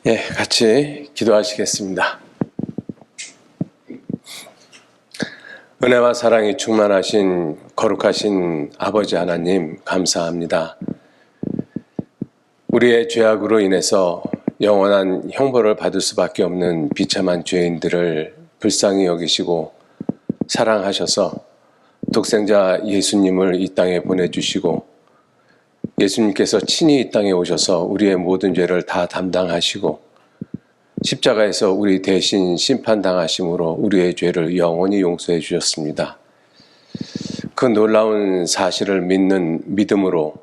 예, 같이 기도하시겠습니다. 은혜와 사랑이 충만하신 거룩하신 아버지 하나님 감사합니다. 우리의 죄악으로 인해서 영원한 형벌을 받을 수밖에 없는 비참한 죄인들을 불쌍히 여기시고 사랑하셔서 독생자 예수님을 이 땅에 보내주시고 예수님께서 친히 이 땅에 오셔서 우리의 모든 죄를 다 담당하시고 십자가에서 우리 대신 심판당하심으로 우리의 죄를 영원히 용서해 주셨습니다. 그 놀라운 사실을 믿는 믿음으로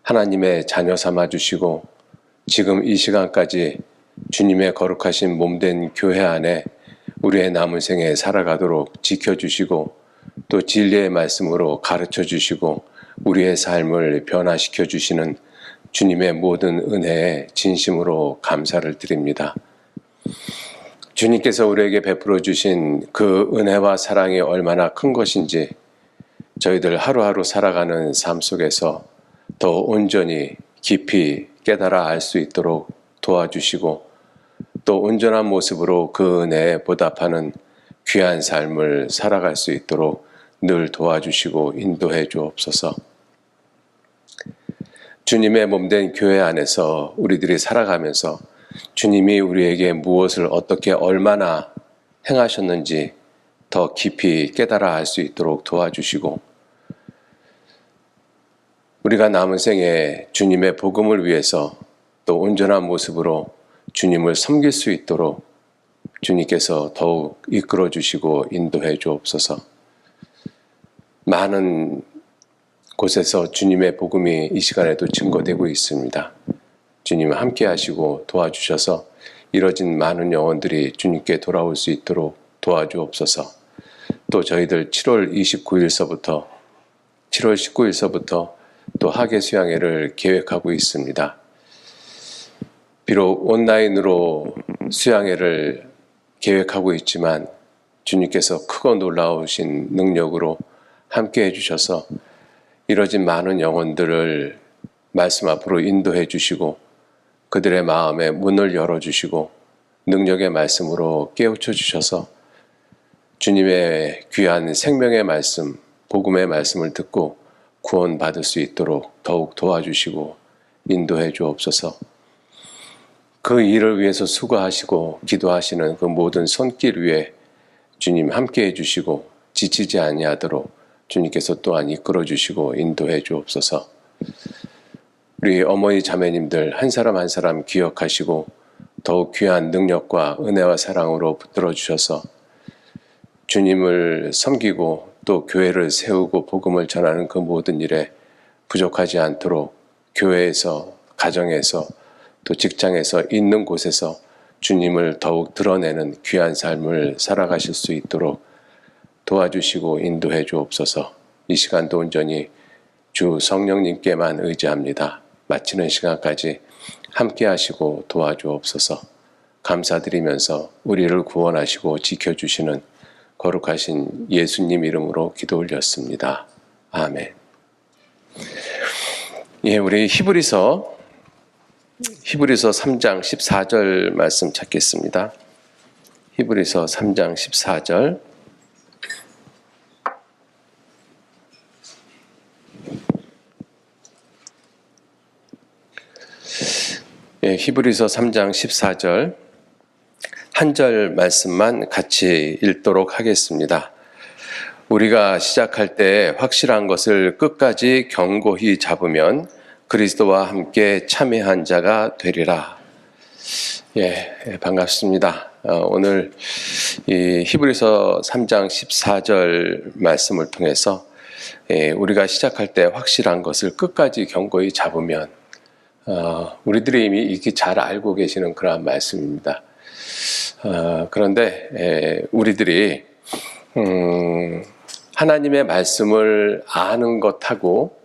하나님의 자녀 삼아 주시고 지금 이 시간까지 주님의 거룩하신 몸된 교회 안에 우리의 남은 생에 살아가도록 지켜주시고 또 진리의 말씀으로 가르쳐 주시고 우리의 삶을 변화시켜 주시는 주님의 모든 은혜에 진심으로 감사를 드립니다. 주님께서 우리에게 베풀어 주신 그 은혜와 사랑이 얼마나 큰 것인지 저희들 하루하루 살아가는 삶 속에서 더 온전히 깊이 깨달아 알 수 있도록 도와주시고 또 온전한 모습으로 그 은혜에 보답하는 귀한 삶을 살아갈 수 있도록 늘 도와주시고 인도해 주옵소서. 주님의 몸된 교회 안에서 우리들이 살아가면서 주님이 우리에게 무엇을 어떻게 얼마나 행하셨는지 더 깊이 깨달아 알 수 있도록 도와주시고 우리가 남은 생에 주님의 복음을 위해서 또 온전한 모습으로 주님을 섬길 수 있도록 주님께서 더욱 이끌어 주시고 인도해 주옵소서. 많은 곳에서 주님의 복음이 이 시간에도 증거되고 있습니다. 주님 함께 하시고 도와주셔서 이뤄진 많은 영혼들이 주님께 돌아올 수 있도록 도와주옵소서. 또 저희들 7월 19일서부터 또 학예 수양회를 계획하고 있습니다. 비록 온라인으로 수양회를 계획하고 있지만 주님께서 크고 놀라우신 능력으로 함께 해주셔서 이뤄진 많은 영혼들을 말씀 앞으로 인도해 주시고 그들의 마음에 문을 열어주시고 능력의 말씀으로 깨우쳐 주셔서 주님의 귀한 생명의 말씀, 복음의 말씀을 듣고 구원받을 수 있도록 더욱 도와주시고 인도해 주옵소서. 그 일을 위해서 수고하시고 기도하시는 그 모든 손길 위에 주님 함께 해주시고 지치지 아니하도록 주님께서 또한 이끌어 주시고 인도해 주옵소서. 우리 어머니 자매님들 한 사람 한 사람 기억하시고 더욱 귀한 능력과 은혜와 사랑으로 붙들어 주셔서 주님을 섬기고 또 교회를 세우고 복음을 전하는 그 모든 일에 부족하지 않도록 교회에서, 가정에서, 또 직장에서 있는 곳에서 주님을 더욱 드러내는 귀한 삶을 살아가실 수 있도록 도와주시고 인도해 주옵소서. 이 시간도 온전히 주 성령님께만 의지합니다. 마치는 시간까지 함께 하시고 도와주옵소서. 감사드리면서 우리를 구원하시고 지켜주시는 거룩하신 예수님 이름으로 기도 올렸습니다. 아멘. 예, 우리 히브리서 3장 14절 말씀 찾겠습니다. 히브리서 3장 14절. 예, 히브리서 3장 14절 한 절 말씀만 같이 읽도록 하겠습니다. 우리가 시작할 때 확실한 것을 끝까지 견고히 잡으면 그리스도와 함께 참여한 자가 되리라. 예, 반갑습니다. 오늘 이 히브리서 3장 14절 말씀을 통해서 우리가 시작할 때 확실한 것을 끝까지 견고히 잡으면 우리들이 이미 이렇게 잘 알고 계시는 그러한 말씀입니다. 그런데 우리들이 하나님의 말씀을 아는 것하고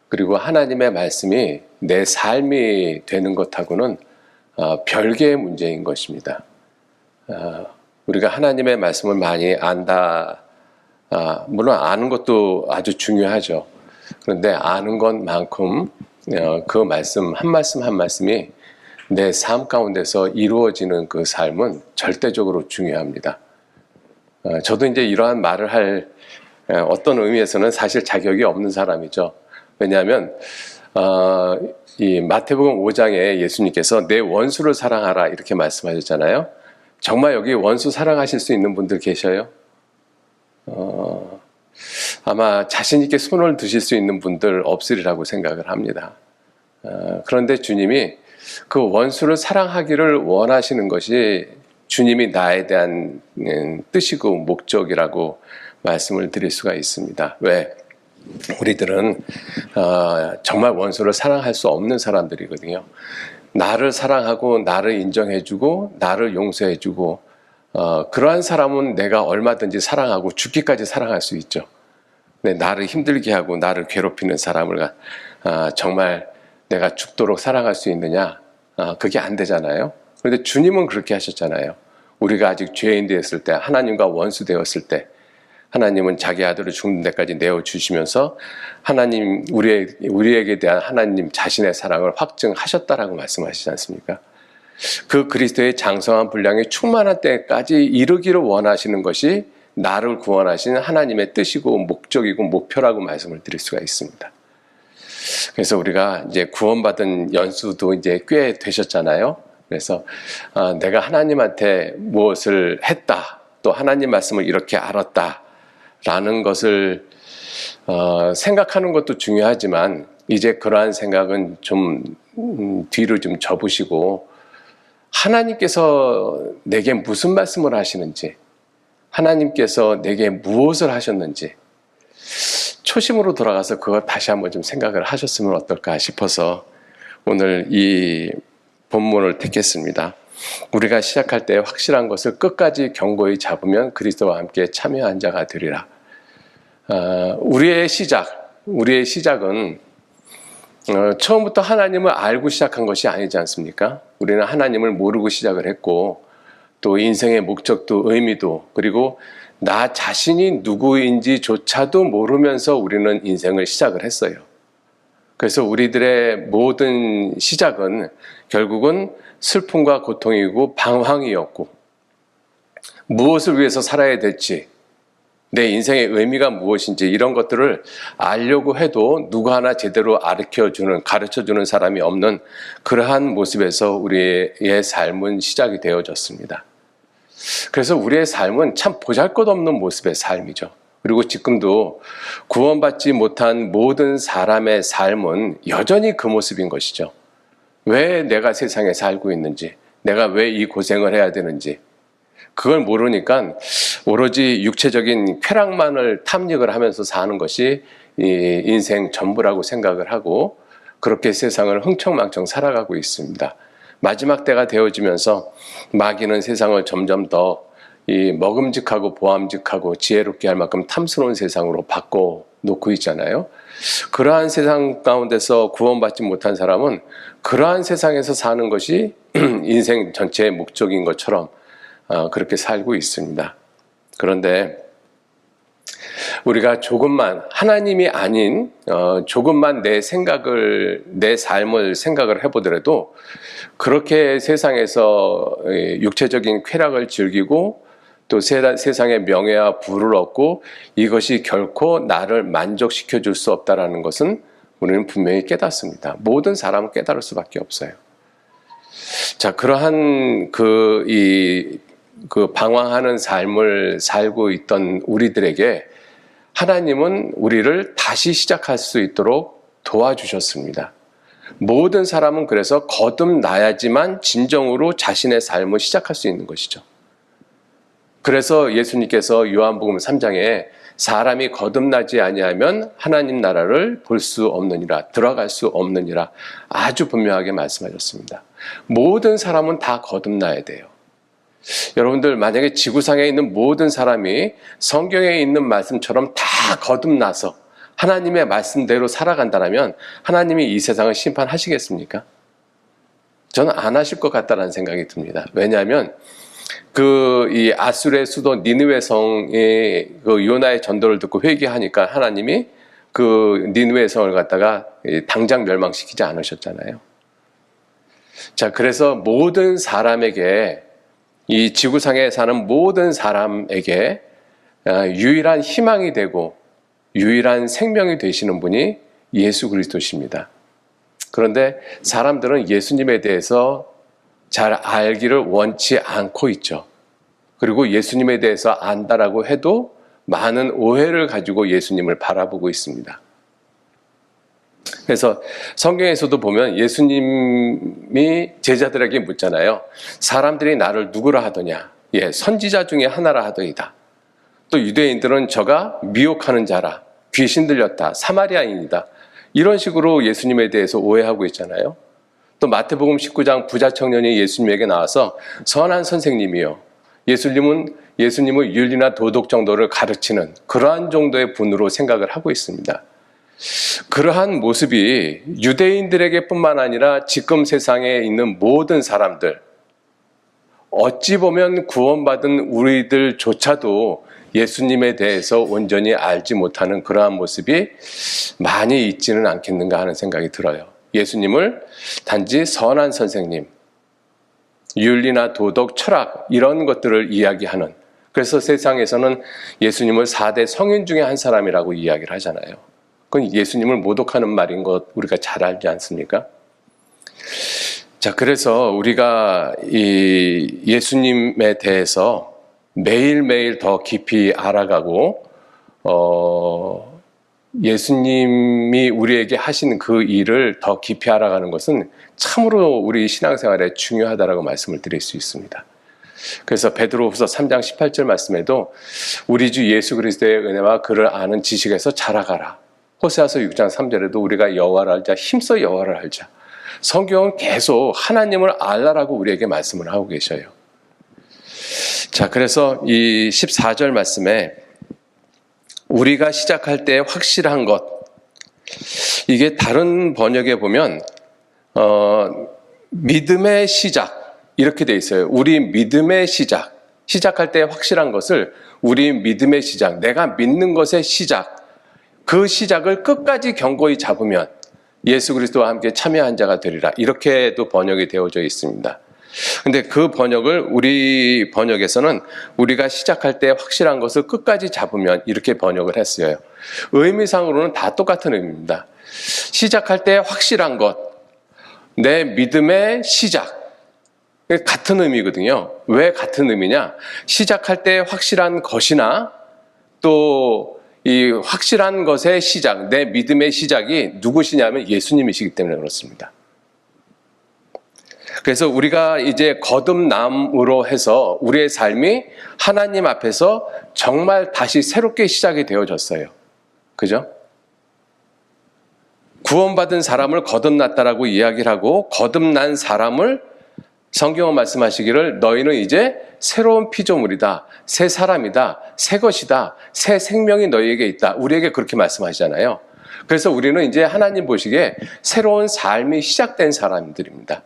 그리고 하나님의 말씀이 내 삶이 되는 것하고는 별개의 문제인 것입니다. 우리가 하나님의 말씀을 많이 안다, 물론 아는 것도 아주 중요하죠. 그런데 아는 것만큼 그 말씀 한 말씀이 내 삶 가운데서 이루어지는 그 삶은 절대적으로 중요합니다. 저도 이제 이러한 말을 할 어떤 의미에서는 사실 자격이 없는 사람이죠. 왜냐하면 이 마태복음 5장에 예수님께서 내 원수를 사랑하라 이렇게 말씀하셨잖아요. 정말 여기 원수 사랑하실 수 있는 분들 계셔요? 아마 자신 있게 손을 드실 수 있는 분들 없으리라고 생각을 합니다. 그런데 주님이 그 원수를 사랑하기를 원하시는 것이 주님이 나에 대한 뜻이고 목적이라고 말씀을 드릴 수가 있습니다. 왜? 우리들은 정말 원수를 사랑할 수 없는 사람들이거든요. 나를 사랑하고 나를 인정해주고 나를 용서해주고 그러한 사람은 내가 얼마든지 사랑하고 죽기까지 사랑할 수 있죠. 근데 나를 힘들게 하고 나를 괴롭히는 사람을 정말 내가 죽도록 사랑할 수 있느냐? 그게 안 되잖아요. 그런데 주님은 그렇게 하셨잖아요. 우리가 아직 죄인 되었을 때, 하나님과 원수 되었을 때 하나님은 자기 아들을 죽는 데까지 내어주시면서 하나님, 우리에게 대한 하나님 자신의 사랑을 확증하셨다라고 말씀하시지 않습니까? 그 그리스도의 장성한 분량이 충만한 때까지 이르기를 원하시는 것이 나를 구원하시는 하나님의 뜻이고 목적이고 목표라고 말씀을 드릴 수가 있습니다. 그래서 우리가 이제 구원받은 연수도 이제 꽤 되셨잖아요. 그래서 내가 하나님한테 무엇을 했다, 또 하나님 말씀을 이렇게 알았다라는 것을 생각하는 것도 중요하지만 이제 그러한 생각은 좀 뒤로 좀 접으시고 하나님께서 내게 무슨 말씀을 하시는지, 하나님께서 내게 무엇을 하셨는지 초심으로 돌아가서 그걸 다시 한번 좀 생각을 하셨으면 어떨까 싶어서 오늘 이 본문을 택했습니다. 우리가 시작할 때 확실한 것을 끝까지 견고히 잡으면 그리스도와 함께 참여한 자가 되리라. 우리의 시작은 처음부터 하나님을 알고 시작한 것이 아니지 않습니까? 우리는 하나님을 모르고 시작을 했고 또 인생의 목적도 의미도 그리고 나 자신이 누구인지조차도 모르면서 우리는 인생을 시작을 했어요. 그래서 우리들의 모든 시작은 결국은 슬픔과 고통이고 방황이었고 무엇을 위해서 살아야 될지 내 인생의 의미가 무엇인지 이런 것들을 알려고 해도 누구 하나 제대로 가르쳐주는 사람이 없는 그러한 모습에서 우리의 삶은 시작이 되어졌습니다. 그래서 우리의 삶은 참 보잘것없는 모습의 삶이죠. 그리고 지금도 구원받지 못한 모든 사람의 삶은 여전히 그 모습인 것이죠. 왜 내가 세상에 살고 있는지, 내가 왜 이 고생을 해야 되는지 그걸 모르니까 오로지 육체적인 쾌락만을 탐닉을 하면서 사는 것이 이 인생 전부라고 생각을 하고 그렇게 세상을 흥청망청 살아가고 있습니다. 마지막 때가 되어지면서 마귀는 세상을 점점 더 이 먹음직하고 보암직하고 지혜롭게 할 만큼 탐스러운 세상으로 바꿔놓고 있잖아요. 그러한 세상 가운데서 구원받지 못한 사람은 그러한 세상에서 사는 것이 인생 전체의 목적인 것처럼 그렇게 살고 있습니다. 그런데 우리가 조금만 하나님이 아닌 조금만 내 삶을 생각을 해보더라도 그렇게 세상에서 육체적인 쾌락을 즐기고 또 세상의 명예와 부를 얻고 이것이 결코 나를 만족시켜 줄 수 없다는 것은 우리는 분명히 깨닫습니다. 모든 사람은 깨달을 수밖에 없어요. 자, 그러한 그 방황하는 삶을 살고 있던 우리들에게 하나님은 우리를 다시 시작할 수 있도록 도와주셨습니다. 모든 사람은 그래서 거듭나야지만 진정으로 자신의 삶을 시작할 수 있는 것이죠. 그래서 예수님께서 요한복음 3장에 사람이 거듭나지 아니하면 하나님 나라를 볼 수 없느니라, 들어갈 수 없느니라 아주 분명하게 말씀하셨습니다. 모든 사람은 다 거듭나야 돼요. 여러분들 만약에 지구상에 있는 모든 사람이 성경에 있는 말씀처럼 다 거듭나서 하나님의 말씀대로 살아간다면 하나님이 이 세상을 심판하시겠습니까? 저는 안 하실 것 같다는 생각이 듭니다. 왜냐하면 이 아수르의 수도 니느웨 성의 그 요나의 전도를 듣고 회개하니까 하나님이 그 니느웨 성을 갖다가 당장 멸망시키지 않으셨잖아요. 자, 그래서 모든 사람에게, 이 지구상에 사는 모든 사람에게 유일한 희망이 되고 유일한 생명이 되시는 분이 예수 그리스도십니다. 그런데 사람들은 예수님에 대해서 잘 알기를 원치 않고 있죠. 그리고 예수님에 대해서 안다라고 해도 많은 오해를 가지고 예수님을 바라보고 있습니다. 그래서 성경에서도 보면 예수님이 제자들에게 묻잖아요. 사람들이 나를 누구라 하더냐? 예, 선지자 중에 하나라 하더이다. 또 유대인들은 저가 미혹하는 자라, 귀신 들렸다, 사마리아인이다. 이런 식으로 예수님에 대해서 오해하고 있잖아요. 또 마태복음 19장 부자 청년이 예수님에게 나와서 선한 선생님이요, 예수님을 윤리나 도덕 정도를 가르치는 그러한 정도의 분으로 생각을 하고 있습니다. 그러한 모습이 유대인들에게 뿐만 아니라 지금 세상에 있는 모든 사람들, 어찌 보면 구원받은 우리들조차도 예수님에 대해서 온전히 알지 못하는 그러한 모습이 많이 있지는 않겠는가 하는 생각이 들어요. 예수님을 단지 선한 선생님, 윤리나 도덕, 철학 이런 것들을 이야기하는, 그래서 세상에서는 예수님을 4대 성인 중에 한 사람이라고 이야기를 하잖아요. 그건 예수님을 모독하는 말인 것 우리가 잘 알지 않습니까? 자, 그래서 우리가 이 예수님에 대해서 매일매일 더 깊이 알아가고 예수님이 우리에게 하신 그 일을 더 깊이 알아가는 것은 참으로 우리 신앙생활에 중요하다라고 말씀을 드릴 수 있습니다. 그래서 베드로후서 3장 18절 말씀에도 우리 주 예수 그리스도의 은혜와 그를 아는 지식에서 자라가라. 호세아서 6장 3절에도 우리가 여호와를 알자, 힘써 여호와를 알자. 성경은 계속 하나님을 알라라고 우리에게 말씀을 하고 계셔요. 자, 그래서 이 14절 말씀에 우리가 시작할 때 확실한 것, 이게 다른 번역에 보면 믿음의 시작 이렇게 돼 있어요. 우리 믿음의 시작, 시작할 때 확실한 것을 우리 믿음의 시작, 내가 믿는 것의 시작, 그 시작을 끝까지 견고히 잡으면 예수 그리스도와 함께 참여한 자가 되리라, 이렇게도 번역이 되어져 있습니다. 근데 그 번역을 우리 번역에서는 우리가 시작할 때 확실한 것을 끝까지 잡으면 이렇게 번역을 했어요. 의미상으로는 다 똑같은 의미입니다. 시작할 때 확실한 것, 내 믿음의 시작, 같은 의미거든요. 왜 같은 의미냐? 시작할 때 확실한 것이나 또 이 확실한 것의 시작, 내 믿음의 시작이 누구시냐면 예수님이시기 때문에 그렇습니다. 그래서 우리가 이제 거듭남으로 해서 우리의 삶이 하나님 앞에서 정말 다시 새롭게 시작이 되어졌어요. 그죠? 구원받은 사람을 거듭났다라고 이야기를 하고, 거듭난 사람을 성경은 말씀하시기를 너희는 이제 새로운 피조물이다, 새 사람이다, 새 것이다, 새 생명이 너희에게 있다, 우리에게 그렇게 말씀하시잖아요. 그래서 우리는 이제 하나님 보시기에 새로운 삶이 시작된 사람들입니다.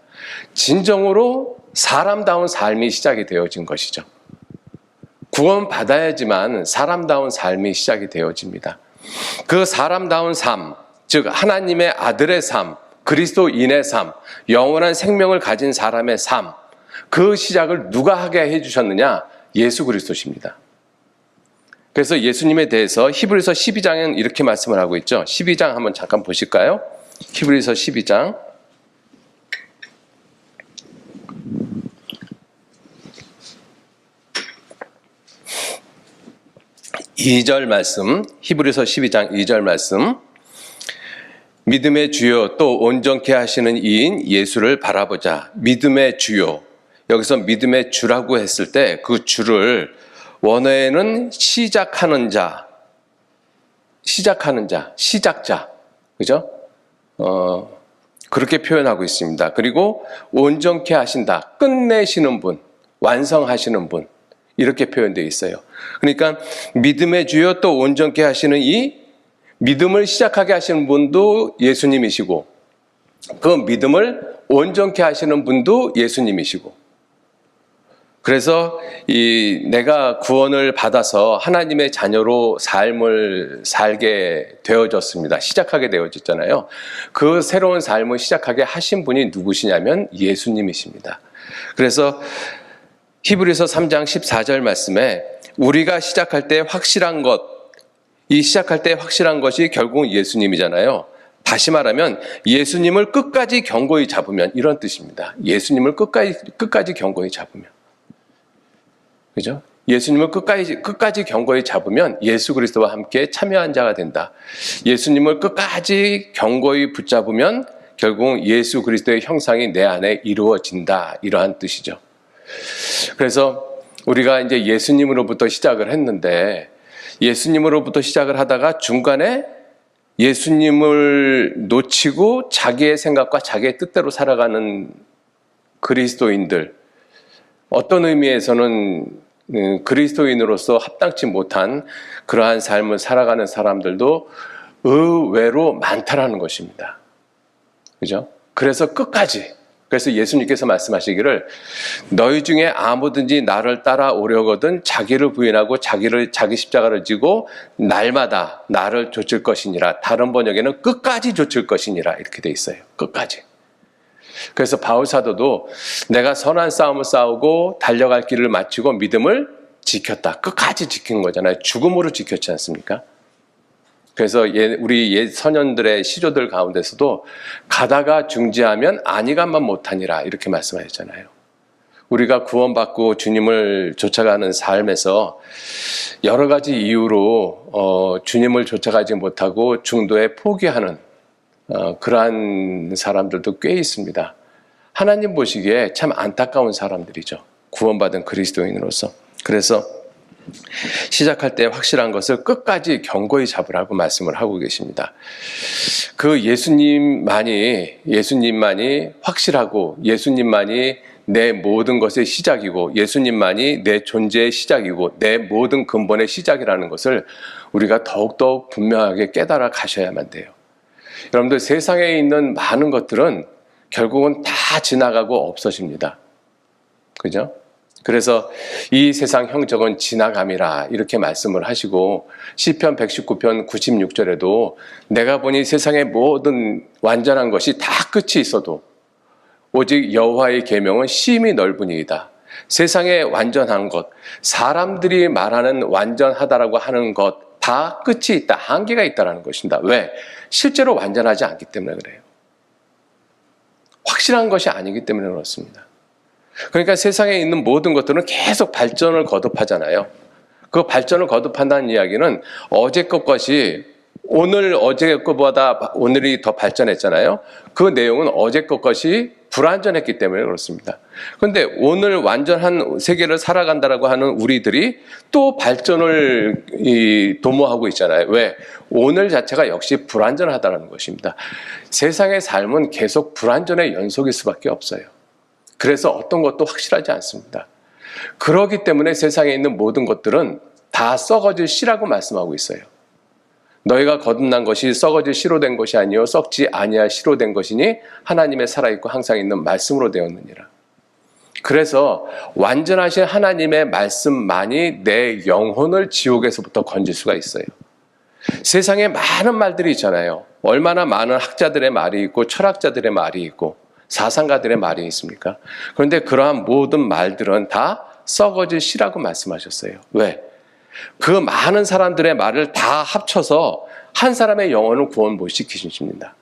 진정으로 사람다운 삶이 시작이 되어진 것이죠. 구원받아야지만 사람다운 삶이 시작이 되어집니다. 그 사람다운 삶, 즉 하나님의 아들의 삶, 그리스도인의 삶, 영원한 생명을 가진 사람의 삶, 그 시작을 누가 하게 해주셨느냐? 예수 그리스도십니다. 그래서 예수님에 대해서 히브리서 12장은 이렇게 말씀을 하고 있죠. 12장 한번 잠깐 보실까요? 히브리서 12장 2절 말씀, 히브리서 12장 2절 말씀. 믿음의 주요 또 온전케 하시는 이인 예수를 바라보자. 믿음의 주요, 여기서 믿음의 주라고 했을 때 그 주를 원어에는 시작하는 자, 시작자, 그죠? 그렇게 표현하고 있습니다. 그리고 온전케 하신다, 끝내시는 분, 완성하시는 분, 이렇게 표현되어 있어요. 그러니까 믿음의 주요 또 온전케 하시는 이 믿음을 시작하게 하시는 분도 예수님이시고, 그 믿음을 온전케 하시는 분도 예수님이시고, 그래서 내가 구원을 받아서 하나님의 자녀로 삶을 살게 되어졌습니다. 시작하게 되어졌잖아요. 그 새로운 삶을 시작하게 하신 분이 누구시냐면 예수님이십니다. 그래서 히브리서 3장 14절 말씀에 우리가 시작할 때 확실한 것, 이 시작할 때 확실한 것이 결국은 예수님이잖아요. 다시 말하면 예수님을 끝까지 견고히 잡으면, 이런 뜻입니다. 예수님을 끝까지 견고히 잡으면. 그죠? 예수님을 끝까지 견고히 잡으면 예수 그리스도와 함께 참여한 자가 된다. 예수님을 끝까지 견고히 붙잡으면 결국 예수 그리스도의 형상이 내 안에 이루어진다. 이러한 뜻이죠. 그래서 우리가 이제 예수님으로부터 시작을 했는데, 예수님으로부터 시작을 하다가 중간에 예수님을 놓치고 자기의 생각과 자기의 뜻대로 살아가는 그리스도인들, 어떤 의미에서는 그리스도인으로서 합당치 못한 그러한 삶을 살아가는 사람들도 의외로 많다라는 것입니다. 그죠? 그래서 끝까지, 그래서 예수님께서 말씀하시기를 너희 중에 아무든지 나를 따라오려거든 자기를 부인하고 자기 십자가를 지고 날마다 나를 좇을 것이니라. 다른 번역에는 끝까지 좇을 것이니라 이렇게 돼 있어요. 끝까지. 그래서 바울 사도도 내가 선한 싸움을 싸우고 달려갈 길을 마치고 믿음을 지켰다. 끝까지 지킨 거잖아요. 죽음으로 지켰지 않습니까? 그래서 우리 옛 선현들의 시조들 가운데서도 가다가 중지하면 안이간만 못하니라 이렇게 말씀하셨잖아요. 우리가 구원받고 주님을 쫓아가는 삶에서 여러 가지 이유로 주님을 쫓아가지 못하고 중도에 포기하는 그러한 사람들도 꽤 있습니다. 하나님 보시기에 참 안타까운 사람들이죠. 구원받은 그리스도인으로서. 그래서 시작할 때 확실한 것을 끝까지 견고히 잡으라고 말씀을 하고 계십니다. 그 예수님만이 확실하고 예수님만이 내 모든 것의 시작이고 예수님만이 내 존재의 시작이고 내 모든 근본의 시작이라는 것을 우리가 더욱더 분명하게 깨달아 가셔야만 돼요. 여러분들, 세상에 있는 많은 것들은 결국은 다 지나가고 없어집니다. 그죠? 그래서 이 세상 형적은 지나감이라 이렇게 말씀을 하시고 시편 119편 96절에도 내가 보니 세상의 모든 완전한 것이 다 끝이 있어도 오직 여호와의 계명은 심히 넓으니이다. 세상의 완전한 것, 사람들이 말하는 완전하다라고 하는 것 다 끝이 있다, 한계가 있다라는 것입니다. 왜? 실제로 완전하지 않기 때문에 그래요. 확실한 것이 아니기 때문에 그렇습니다. 그러니까 세상에 있는 모든 것들은 계속 발전을 거듭하잖아요. 그 발전을 거듭한다는 이야기는 어제 것이 어제 것보다 오늘이 더 발전했잖아요. 그 내용은 어제 것이 불완전했기 때문에 그렇습니다. 그런데 오늘 완전한 세계를 살아간다라고 하는 우리들이 또 발전을 도모하고 있잖아요. 왜? 오늘 자체가 역시 불완전하다는 것입니다. 세상의 삶은 계속 불완전의 연속일 수밖에 없어요. 그래서 어떤 것도 확실하지 않습니다. 그렇기 때문에 세상에 있는 모든 것들은 다 썩어질 씨라고 말씀하고 있어요. 너희가 거듭난 것이 썩어질 씨로 된 것이 아니요 썩지 아니할 씨로 된 것이니 하나님의 살아있고 항상 있는 말씀으로 되었느니라. 그래서 완전하신 하나님의 말씀만이 내 영혼을 지옥에서부터 건질 수가 있어요. 세상에 많은 말들이 있잖아요. 얼마나 많은 학자들의 말이 있고 철학자들의 말이 있고 사상가들의 말이 있습니까? 그런데 그러한 모든 말들은 다 썩어질 씨라고 말씀하셨어요. 왜? 그 많은 사람들의 말을 다 합쳐서 한 사람의 영혼을 구원 못 시키십니다.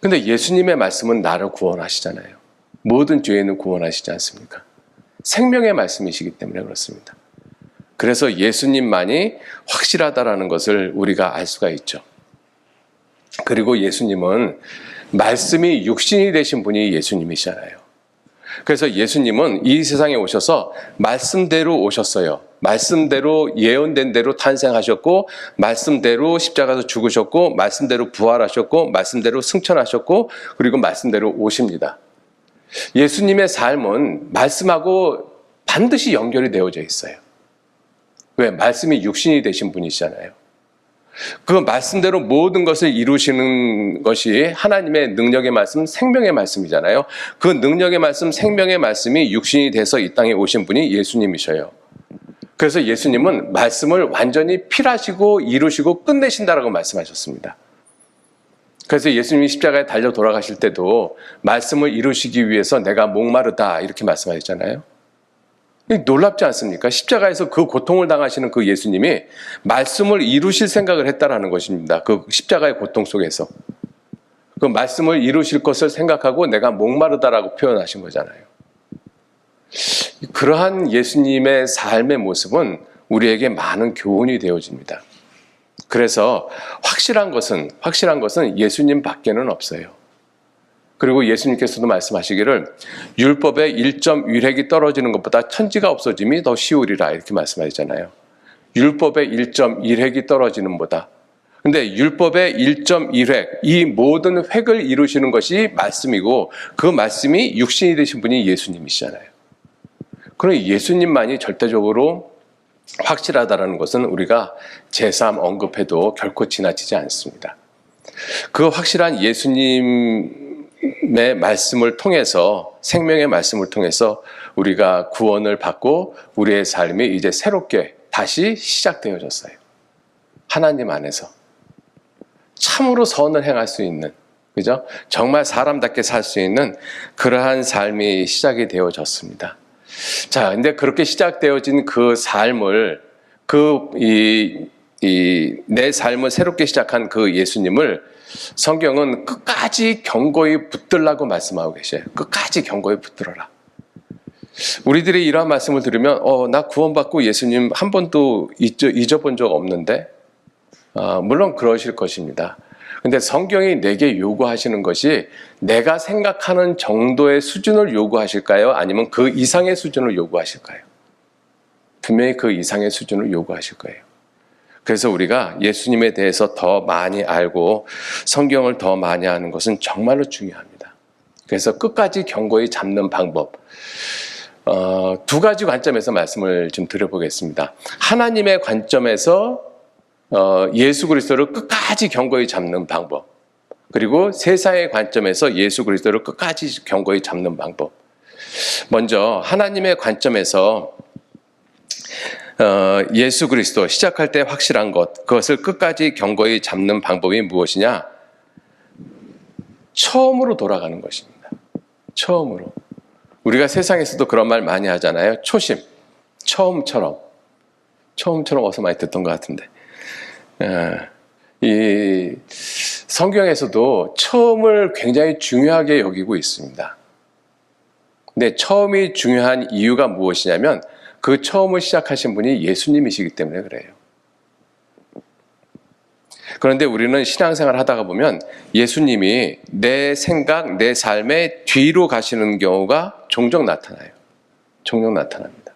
그런데 예수님의 말씀은 나를 구원하시잖아요. 모든 죄인을 구원하시지 않습니까? 생명의 말씀이시기 때문에 그렇습니다. 그래서 예수님만이 확실하다라는 것을 우리가 알 수가 있죠. 그리고 예수님은 말씀이 육신이 되신 분이 예수님이시잖아요. 그래서 예수님은 이 세상에 오셔서 말씀대로 오셨어요. 말씀대로 예언된 대로 탄생하셨고 말씀대로 십자가에서 죽으셨고 말씀대로 부활하셨고 말씀대로 승천하셨고 그리고 말씀대로 오십니다. 예수님의 삶은 말씀하고 반드시 연결이 되어져 있어요. 왜? 말씀이 육신이 되신 분이시잖아요. 그 말씀대로 모든 것을 이루시는 것이 하나님의 능력의 말씀, 생명의 말씀이잖아요. 그 능력의 말씀, 생명의 말씀이 육신이 돼서 이 땅에 오신 분이 예수님이셔요. 그래서 예수님은 말씀을 완전히 필하시고 이루시고 끝내신다라고 말씀하셨습니다. 그래서 예수님이 십자가에 달려 돌아가실 때도 말씀을 이루시기 위해서 내가 목마르다 이렇게 말씀하셨잖아요. 놀랍지 않습니까? 십자가에서 그 고통을 당하시는 그 예수님이 말씀을 이루실 생각을 했다라는 것입니다. 그 십자가의 고통 속에서. 그 말씀을 이루실 것을 생각하고 내가 목마르다라고 표현하신 거잖아요. 그러한 예수님의 삶의 모습은 우리에게 많은 교훈이 되어집니다. 그래서 확실한 것은 예수님 밖에는 없어요. 그리고 예수님께서도 말씀하시기를 율법의 1.1획이 떨어지는 것보다 천지가 없어짐이 더 쉬우리라 이렇게 말씀하셨잖아요. 율법의 1.1획이 떨어지는 보다. 근데 율법의 1.1획, 이 모든 획을 이루시는 것이 말씀이고 그 말씀이 육신이 되신 분이 예수님이시잖아요. 그러니 예수님만이 절대적으로 확실하다는 것은 우리가 제3 언급해도 결코 지나치지 않습니다. 그 확실한 예수님의 말씀을 통해서, 생명의 말씀을 통해서 우리가 구원을 받고 우리의 삶이 이제 새롭게 다시 시작되어졌어요. 하나님 안에서 참으로 선을 행할 수 있는, 그죠? 정말 사람답게 살 수 있는 그러한 삶이 시작이 되어졌습니다. 자, 근데 그렇게 시작되어진 그 삶을, 내 삶을 새롭게 시작한 그 예수님을 성경은 끝까지 견고히 붙들라고 말씀하고 계셔요. 끝까지 견고히 붙들어라. 우리들이 이러한 말씀을 들으면, 나 구원받고 예수님 한 번도 잊어본 적 없는데? 물론 그러실 것입니다. 근데 성경이 내게 요구하시는 것이 내가 생각하는 정도의 수준을 요구하실까요? 아니면 그 이상의 수준을 요구하실까요? 분명히 그 이상의 수준을 요구하실 거예요. 그래서 우리가 예수님에 대해서 더 많이 알고 성경을 더 많이 아는 것은 정말로 중요합니다. 그래서 끝까지 견고히 잡는 방법. 두 가지 관점에서 말씀을 좀 드려보겠습니다. 하나님의 관점에서 예수 그리스도를 끝까지 견고히 잡는 방법, 그리고 세상의 관점에서 예수 그리스도를 끝까지 견고히 잡는 방법. 먼저 하나님의 관점에서 예수 그리스도, 시작할 때 확실한 것, 그것을 끝까지 견고히 잡는 방법이 무엇이냐? 처음으로 돌아가는 것입니다. 처음으로. 우리가 세상에서도 그런 말 많이 하잖아요. 초심, 처음처럼 어디서 많이 듣던 것 같은데, 이 성경에서도 처음을 굉장히 중요하게 여기고 있습니다. 근데 처음이 중요한 이유가 무엇이냐면 그 처음을 시작하신 분이 예수님이시기 때문에 그래요. 그런데 우리는 신앙생활 하다가 보면 예수님이 내 생각, 내 삶의 뒤로 가시는 경우가 종종 나타나요. 종종 나타납니다.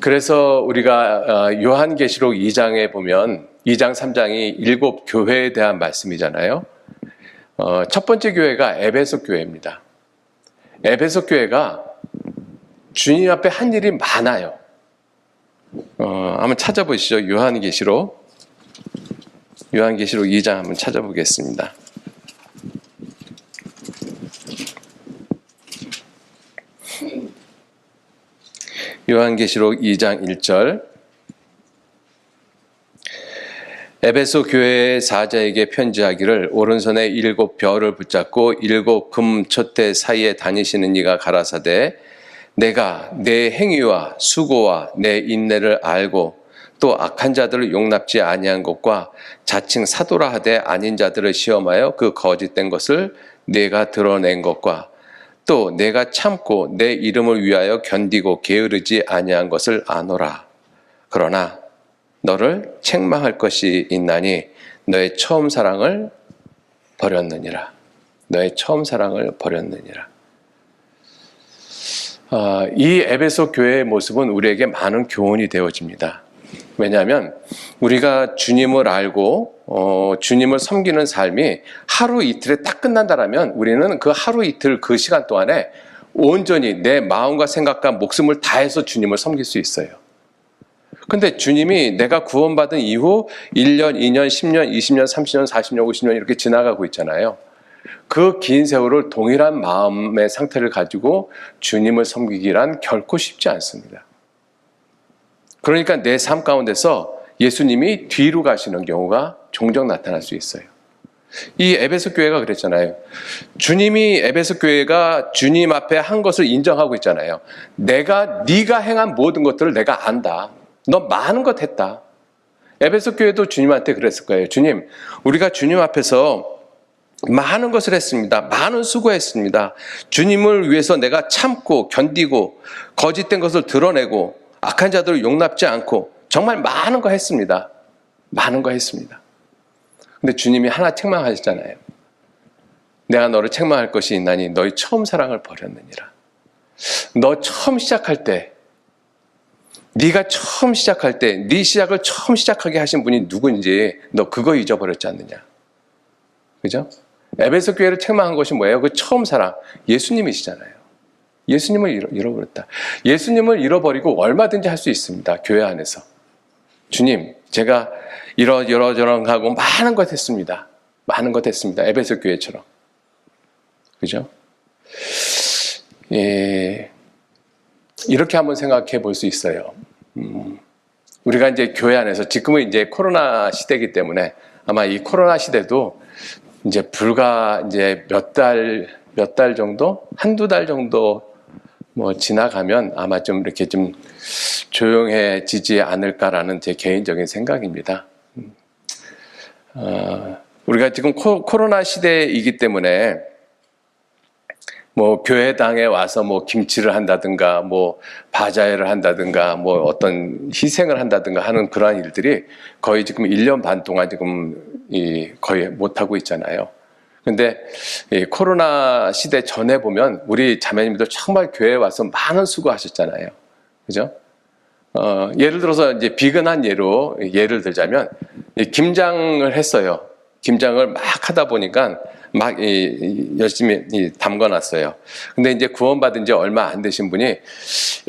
그래서 우리가 요한계시록 2장에 보면 2장 3장이 7 교회에 대한 말씀이잖아요. 첫 번째 교회가 에베소 교회입니다. 에베소 교회가 주님 앞에 한 일이 많아요. 한번 찾아보시죠. 요한계시록 2장 한번 찾아보겠습니다. 요한계시록 2장 1절. 에베소 교회의 사자에게 편지하기를 오른손에 7 별을 붙잡고 7 금 촛대 사이에 다니시는 이가 가라사대 내가 내 행위와 수고와 내 인내를 알고 또 악한 자들을 용납지 아니한 것과 자칭 사도라 하되 아닌 자들을 시험하여 그 거짓된 것을 내가 드러낸 것과 또 내가 참고 내 이름을 위하여 견디고 게으르지 아니한 것을 아노라. 그러나 너를 책망할 것이 있나니 너의 처음 사랑을 버렸느니라. 너의 처음 사랑을 버렸느니라. 이 에베소 교회의 모습은 우리에게 많은 교훈이 되어집니다. 왜냐하면 우리가 주님을 알고 주님을 섬기는 삶이 하루 이틀에 딱 끝난다라면 우리는 그 하루 이틀 그 시간 동안에 온전히 내 마음과 생각과 목숨을 다해서 주님을 섬길 수 있어요. 근데 주님이 내가 구원받은 이후 1년, 2년, 10년, 20년, 30년, 40년, 50년 이렇게 지나가고 있잖아요. 그 긴 세월을 동일한 마음의 상태를 가지고 주님을 섬기기란 결코 쉽지 않습니다. 그러니까 내 삶 가운데서 예수님이 뒤로 가시는 경우가 종종 나타날 수 있어요. 이 에베소 교회가 그랬잖아요. 주님이 에베소 교회가 주님 앞에 한 것을 인정하고 있잖아요. 네가 행한 모든 것들을 내가 안다. 너 많은 것 했다. 에베소 교회도 주님한테 그랬을 거예요. 주님, 우리가 주님 앞에서 많은 것을 했습니다. 많은 수고했습니다. 주님을 위해서 내가 참고 견디고 거짓된 것을 드러내고 악한 자들을 용납지 않고 정말 많은 거 했습니다. 많은 거 했습니다. 근데 주님이 하나 책망하셨잖아요. 내가 너를 책망할 것이 있나니 너희 처음 사랑을 버렸느니라. 너 처음 시작할 때, 네가 처음 시작할 때, 네 시작을 처음 시작하게 하신 분이 누구인지 너 그거 잊어버렸지 않느냐. 그죠? 에베소 교회를 책망한 것이 뭐예요? 그 처음 사랑, 예수님이시잖아요. 예수님을 잃어버렸다. 예수님을 잃어버리고 얼마든지 할 수 있습니다. 교회 안에서. 주님, 제가 이러저런 하고 많은 것 했습니다. 많은 것 했습니다. 에베소 교회처럼. 그죠? 예, 이렇게 한번 생각해 볼 수 있어요. 우리가 이제 교회 안에서 지금은 이제 코로나 시대이기 때문에 아마 이 코로나 시대도 이제 불과 이제 몇 달 정도? 한두 달 정도 뭐 지나가면 아마 좀 이렇게 좀 조용해지지 않을까라는 제 개인적인 생각입니다. 우리가 지금 코로나 시대이기 때문에 뭐 교회당에 와서 뭐 김치를 한다든가 뭐 바자회를 한다든가 뭐 어떤 희생을 한다든가 하는 그러한 일들이 거의 지금 1년 반 동안 지금 거의 못하고 있잖아요. 근데 이 코로나 시대 전에 보면 우리 자매님들 정말 교회에 와서 많은 수고하셨잖아요. 그죠? 예를 들어서 이제 비근한 예를 들자면 김장을 했어요. 김장을 막 하다 보니까 막 열심히 담궈놨어요. 근데 이제 구원받은 지 얼마 안 되신 분이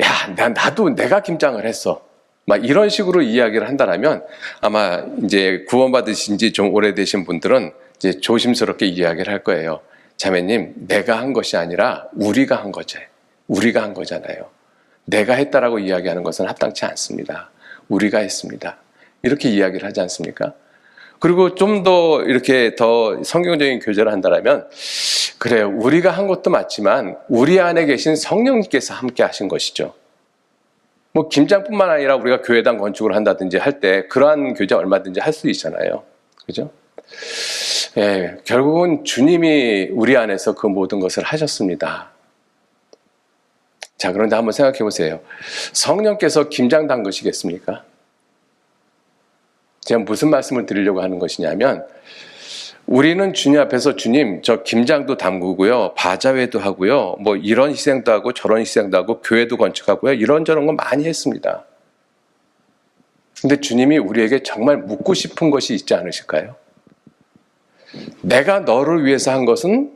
야, 나도 내가 김장을 했어. 막 이런 식으로 이야기를 한다면 아마 이제 구원받으신 지 좀 오래되신 분들은 이제 조심스럽게 이야기를 할 거예요. 자매님, 내가 한 것이 아니라 우리가 한 거지. 우리가 한 거잖아요. 내가 했다라고 이야기하는 것은 합당치 않습니다. 우리가 했습니다. 이렇게 이야기를 하지 않습니까? 그리고 좀 더 이렇게 더 성경적인 교제를 한다면 그래요. 우리가 한 것도 맞지만 우리 안에 계신 성령님께서 함께 하신 것이죠. 뭐 김장뿐만 아니라 우리가 교회당 건축을 한다든지 할 때 그러한 교제 얼마든지 할 수 있잖아요. 그죠? 예, 결국은 주님이 우리 안에서 그 모든 것을 하셨습니다. 자, 그런데 한번 생각해 보세요. 성령께서 김장 담그시겠습니까? 제가 무슨 말씀을 드리려고 하는 것이냐면 우리는 주님 앞에서 주님, 저 김장도 담그고요, 바자회도 하고요, 뭐 이런 희생도 하고 저런 희생도 하고 교회도 건축하고요, 이런저런 거 많이 했습니다. 근데 주님이 우리에게 정말 묻고 싶은 것이 있지 않으실까요? 내가 너를 위해서 한 것은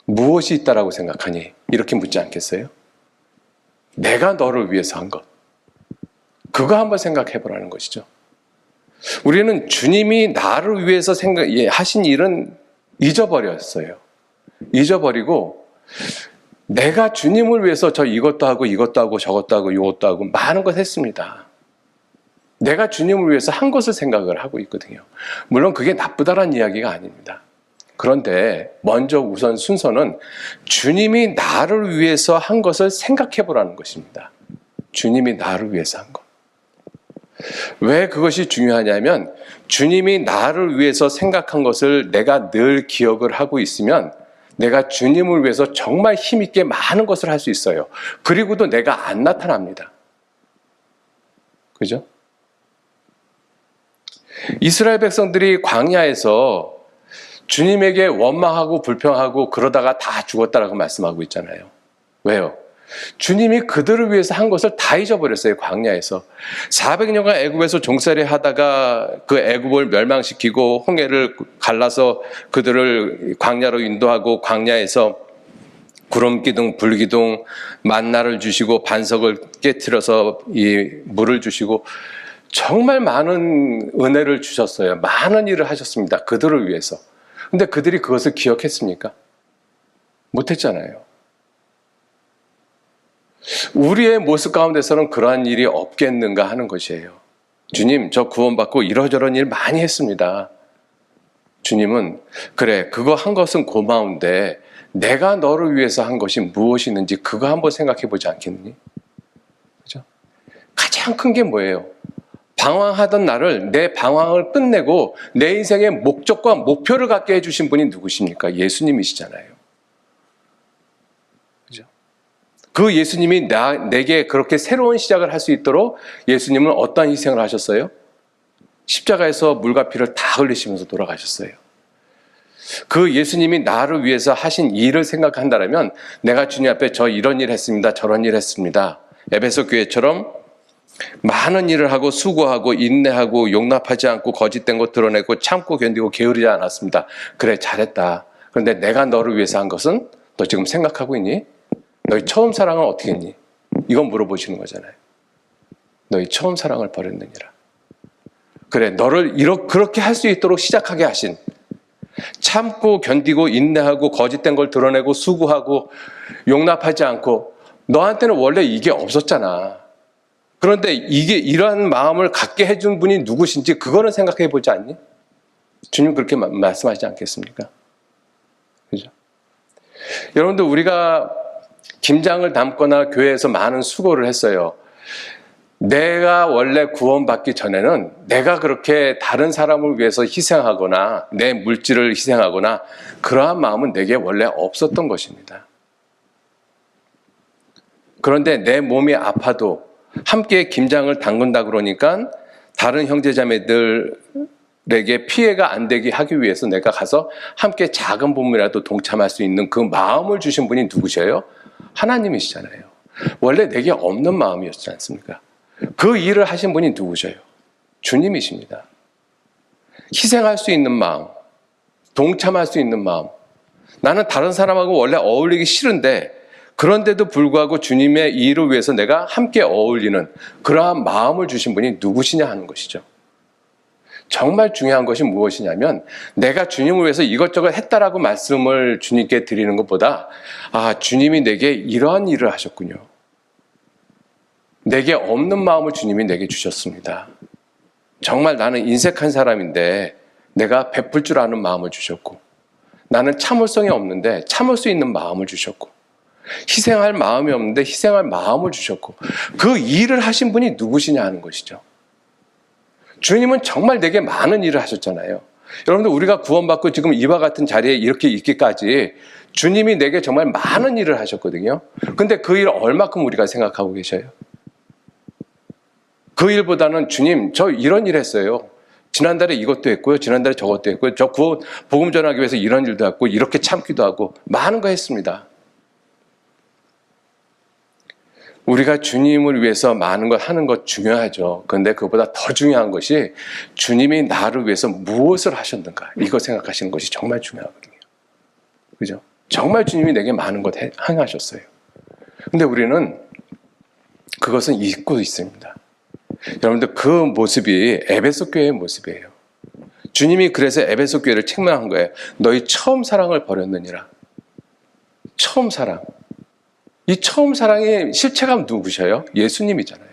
무엇이 있다라고 생각하니? 이렇게 묻지 않겠어요? 내가 너를 위해서 한 것. 그거 한번 생각해 보라는 것이죠. 우리는 주님이 나를 위해서 하신 일은 잊어버렸어요. 잊어버리고 내가 주님을 위해서 저 이것도 하고 이것도 하고 저것도 하고 이것도 하고 많은 것 했습니다. 내가 주님을 위해서 한 것을 생각을 하고 있거든요. 물론 그게 나쁘다라는 이야기가 아닙니다. 그런데 먼저 우선 순서는 주님이 나를 위해서 한 것을 생각해 보라는 것입니다. 주님이 나를 위해서 한 것. 왜 그것이 중요하냐면 주님이 나를 위해서 생각한 것을 내가 늘 기억을 하고 있으면 내가 주님을 위해서 정말 힘있게 많은 것을 할 수 있어요. 그리고도 내가 안 나타납니다. 그죠? 이스라엘 백성들이 광야에서 주님에게 원망하고 불평하고 그러다가 다 죽었다라고 말씀하고 있잖아요. 왜요? 주님이 그들을 위해서 한 것을 다 잊어버렸어요. 광야에서 400년간 애굽에서 종살이 하다가 그 애굽을 멸망시키고 홍해를 갈라서 그들을 광야로 인도하고 광야에서 구름 기둥, 불 기둥, 만나를 주시고 반석을 깨트려서 이 물을 주시고 정말 많은 은혜를 주셨어요. 많은 일을 하셨습니다. 그들을 위해서. 근데 그들이 그것을 기억했습니까? 못했잖아요. 우리의 모습 가운데서는 그러한 일이 없겠는가 하는 것이에요. 주님, 저 구원받고 이러저런 일 많이 했습니다. 주님은 그래, 그거 한 것은 고마운데 내가 너를 위해서 한 것이 무엇이 있는지 그거 한번 생각해 보지 않겠니? 그죠? 가장 큰 게 뭐예요? 방황하던 나를, 내 방황을 끝내고 내 인생의 목적과 목표를 갖게 해주신 분이 누구십니까? 예수님이시잖아요. 그죠? 그 예수님이 내게 그렇게 새로운 시작을 할 수 있도록 예수님은 어떤 희생을 하셨어요? 십자가에서 물과 피를 다 흘리시면서 돌아가셨어요. 그 예수님이 나를 위해서 하신 일을 생각한다면 내가 주님 앞에 저 이런 일 했습니다. 저런 일 했습니다. 에베소 교회처럼 많은 일을 하고 수고하고 인내하고 용납하지 않고 거짓된 것 드러내고 참고 견디고 게으르지 않았습니다. 그래, 잘했다. 그런데 내가 너를 위해서 한 것은 너 지금 생각하고 있니? 너희 처음 사랑은 어떻게 했니? 이건 물어보시는 거잖아요. 너희 처음 사랑을 버렸느니라. 그래, 너를 그렇게 할 수 있도록 시작하게 하신, 참고 견디고 인내하고 거짓된 걸 드러내고 수고하고 용납하지 않고, 너한테는 원래 이게 없었잖아. 그런데 이러한 마음을 갖게 해준 분이 누구신지 그거는 생각해 보지 않니? 주님 그렇게 말씀하시지 않겠습니까? 그죠? 여러분들, 우리가 김장을 담거나 교회에서 많은 수고를 했어요. 내가 원래 구원받기 전에는 내가 그렇게 다른 사람을 위해서 희생하거나 내 물질을 희생하거나 그러한 마음은 내게 원래 없었던 것입니다. 그런데 내 몸이 아파도 함께 김장을 담근다 그러니까 다른 형제자매들에게 피해가 안 되게 하기 위해서 내가 가서 함께 작은 부분이라도 동참할 수 있는 그 마음을 주신 분이 누구셔요? 하나님이시잖아요. 원래 내게 없는 마음이었지 않습니까? 그 일을 하신 분이 누구셔요? 주님이십니다. 희생할 수 있는 마음, 동참할 수 있는 마음. 나는 다른 사람하고 원래 어울리기 싫은데 그런데도 불구하고 주님의 일을 위해서 내가 함께 어울리는 그러한 마음을 주신 분이 누구시냐 하는 것이죠. 정말 중요한 것이 무엇이냐면 내가 주님을 위해서 이것저것 했다라고 말씀을 주님께 드리는 것보다 주님이 내게 이러한 일을 하셨군요. 내게 없는 마음을 주님이 내게 주셨습니다. 정말 나는 인색한 사람인데 내가 베풀 줄 아는 마음을 주셨고, 나는 참을성이 없는데 참을 수 있는 마음을 주셨고, 희생할 마음이 없는데 희생할 마음을 주셨고, 그 일을 하신 분이 누구시냐 하는 것이죠. 주님은 정말 내게 많은 일을 하셨잖아요. 여러분들, 우리가 구원받고 지금 이와 같은 자리에 이렇게 있기까지 주님이 내게 정말 많은 일을 하셨거든요. 근데 그 일 얼마큼 우리가 생각하고 계셔요? 그 일보다는 주님, 저 이런 일 했어요. 지난달에 이것도 했고요. 지난달에 저것도 했고요. 저 복음 전하기 위해서 이런 일도 했고, 이렇게 참기도 하고, 많은 거 했습니다. 우리가 주님을 위해서 많은 걸 하는 것 중요하죠. 그런데 그보다 더 중요한 것이 주님이 나를 위해서 무엇을 하셨는가, 이거 생각하시는 것이 정말 중요하거든요. 그죠? 정말 주님이 내게 많은 것 행하셨어요. 근데 우리는 그것은 잊고 있습니다. 여러분들, 그 모습이 에베소 교회의 모습이에요. 주님이 그래서 에베소 교회를 책망한 거예요. 너희 처음 사랑을 버렸느니라. 처음 사랑. 이 처음 사랑의 실체가 누구셔요? 예수님이잖아요.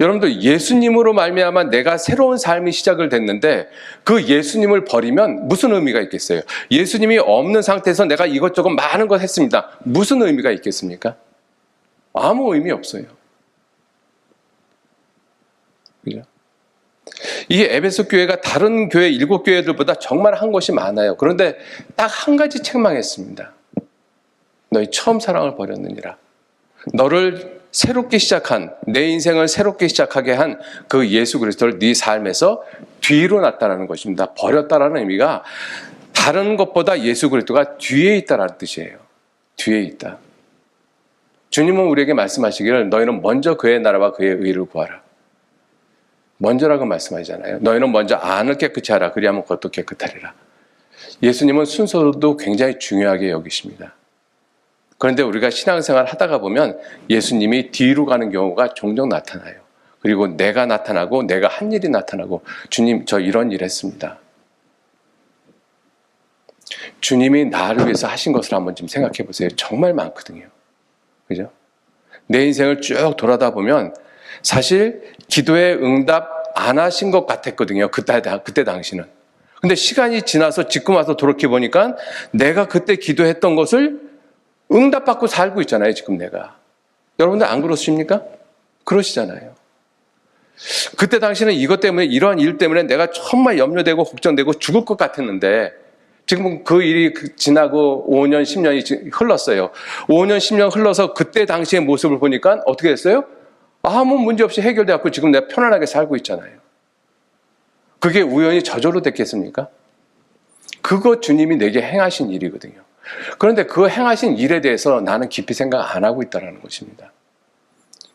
여러분들, 예수님으로 말미암아 내가 새로운 삶이 시작을 됐는데 그 예수님을 버리면 무슨 의미가 있겠어요? 예수님이 없는 상태에서 내가 이것저것 많은 것 했습니다. 무슨 의미가 있겠습니까? 아무 의미 없어요. 그죠? 이게 에베소 교회가 다른 교회 7교회들보다 정말 한 것이 많아요. 그런데 딱 한 가지 책망했습니다. 너희 처음 사랑을 버렸느니라. 너를 새롭게 시작한, 내 인생을 새롭게 시작하게 한 그 예수 그리스도를 네 삶에서 뒤로 놨다라는 것입니다. 버렸다라는 의미가 다른 것보다 예수 그리스도가 뒤에 있다라는 뜻이에요. 뒤에 있다. 주님은 우리에게 말씀하시기를 너희는 먼저 그의 나라와 그의 의를 구하라. 먼저라고 말씀하시잖아요. 너희는 먼저 안을 깨끗이 하라. 그리하면 그것도 깨끗하리라. 예수님은 순서도 굉장히 중요하게 여기십니다. 그런데 우리가 신앙생활 하다가 보면 예수님이 뒤로 가는 경우가 종종 나타나요. 그리고 내가 나타나고 내가 한 일이 나타나고 주님 저 이런 일 했습니다. 주님이 나를 위해서 하신 것을 한번 좀 생각해 보세요. 정말 많거든요. 그죠? 내 인생을 쭉 돌아다 보면 사실 기도에 응답 안 하신 것 같았거든요. 그때 당시는. 근데 시간이 지나서 지금 와서 돌이켜 보니까 내가 그때 기도했던 것을 응답받고 살고 있잖아요. 지금 내가. 여러분들 안 그러십니까? 그러시잖아요. 그때 당시는 이것 때문에 이러한 일 때문에 내가 정말 염려되고 걱정되고 죽을 것 같았는데 지금은 그 일이 지나고 5년, 10년이 흘렀어요. 5년, 10년 흘러서 그때 당시의 모습을 보니까 어떻게 됐어요? 아무 문제 없이 해결되었고 지금 내가 편안하게 살고 있잖아요. 그게 우연히 저절로 됐겠습니까? 그거 주님이 내게 행하신 일이거든요. 그런데 그 행하신 일에 대해서 나는 깊이 생각 안 하고 있다는 것입니다.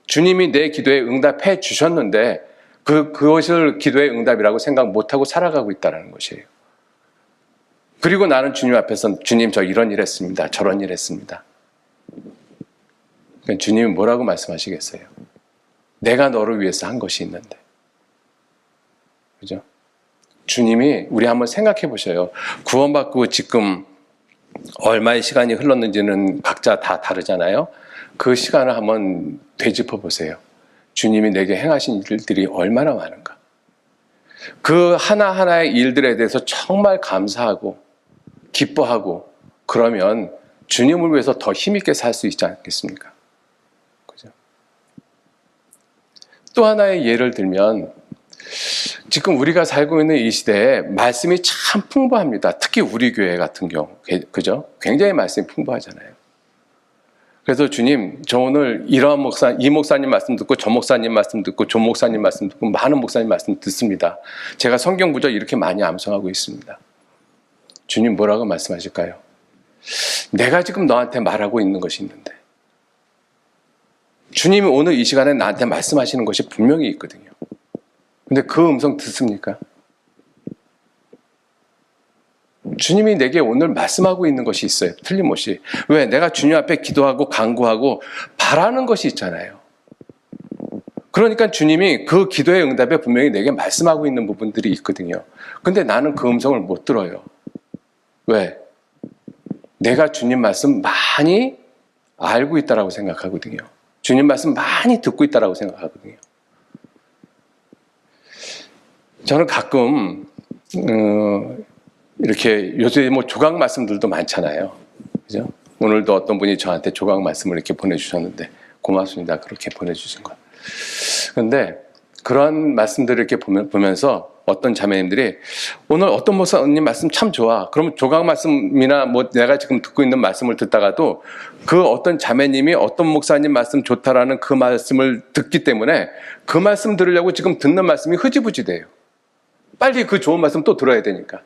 주님이 내 기도에 응답해 주셨는데 그것을 기도의 응답이라고 생각 못하고 살아가고 있다는 것이에요. 그리고 나는 주님 앞에서 주님 저 이런 일 했습니다. 저런 일 했습니다. 주님이 뭐라고 말씀하시겠어요? 내가 너를 위해서 한 것이 있는데. 그죠? 주님이 우리 한번 생각해 보셔요. 구원받고 지금 얼마의 시간이 흘렀는지는 각자 다 다르잖아요. 그 시간을 한번 되짚어 보세요. 주님이 내게 행하신 일들이 얼마나 많은가. 그 하나하나의 일들에 대해서 정말 감사하고 기뻐하고 그러면 주님을 위해서 더 힘있게 살 수 있지 않겠습니까? 그죠? 또 하나의 예를 들면 지금 우리가 살고 있는 이 시대에 말씀이 참 풍부합니다. 특히 우리 교회 같은 경우, 그죠? 굉장히 말씀이 풍부하잖아요. 그래서 주님, 저 오늘 이러한 이 목사님 말씀 듣고 저 목사님 말씀 듣고 조 목사님 말씀 듣고 많은 목사님 말씀 듣습니다. 제가 성경 구절 이렇게 많이 암송하고 있습니다. 주님 뭐라고 말씀하실까요? 내가 지금 너한테 말하고 있는 것이 있는데 주님이 오늘 이 시간에 나한테 말씀하시는 것이 분명히 있거든요. 근데 그 음성 듣습니까? 주님이 내게 오늘 말씀하고 있는 것이 있어요. 틀림없이. 왜? 내가 주님 앞에 기도하고 간구하고 바라는 것이 있잖아요. 그러니까 주님이 그 기도의 응답에 분명히 내게 말씀하고 있는 부분들이 있거든요. 근데 나는 그 음성을 못 들어요. 왜? 내가 주님 말씀 많이 알고 있다라고 생각하거든요. 주님 말씀 많이 듣고 있다라고 생각하거든요. 저는 가끔 이렇게 요새 뭐 조각 말씀들도 많잖아요. 그죠? 오늘도 어떤 분이 저한테 조각 말씀을 이렇게 보내주셨는데 고맙습니다. 그렇게 보내주신 것. 그런데 그런 말씀들을 이렇게 보면서 어떤 자매님들이 오늘 어떤 목사님 말씀 참 좋아. 그러면 조각 말씀이나 뭐 내가 지금 듣고 있는 말씀을 듣다가도 그 어떤 자매님이 어떤 목사님 말씀 좋다라는 그 말씀을 듣기 때문에 그 말씀 들으려고 지금 듣는 말씀이 흐지부지 돼요. 빨리 그 좋은 말씀 또 들어야 되니까.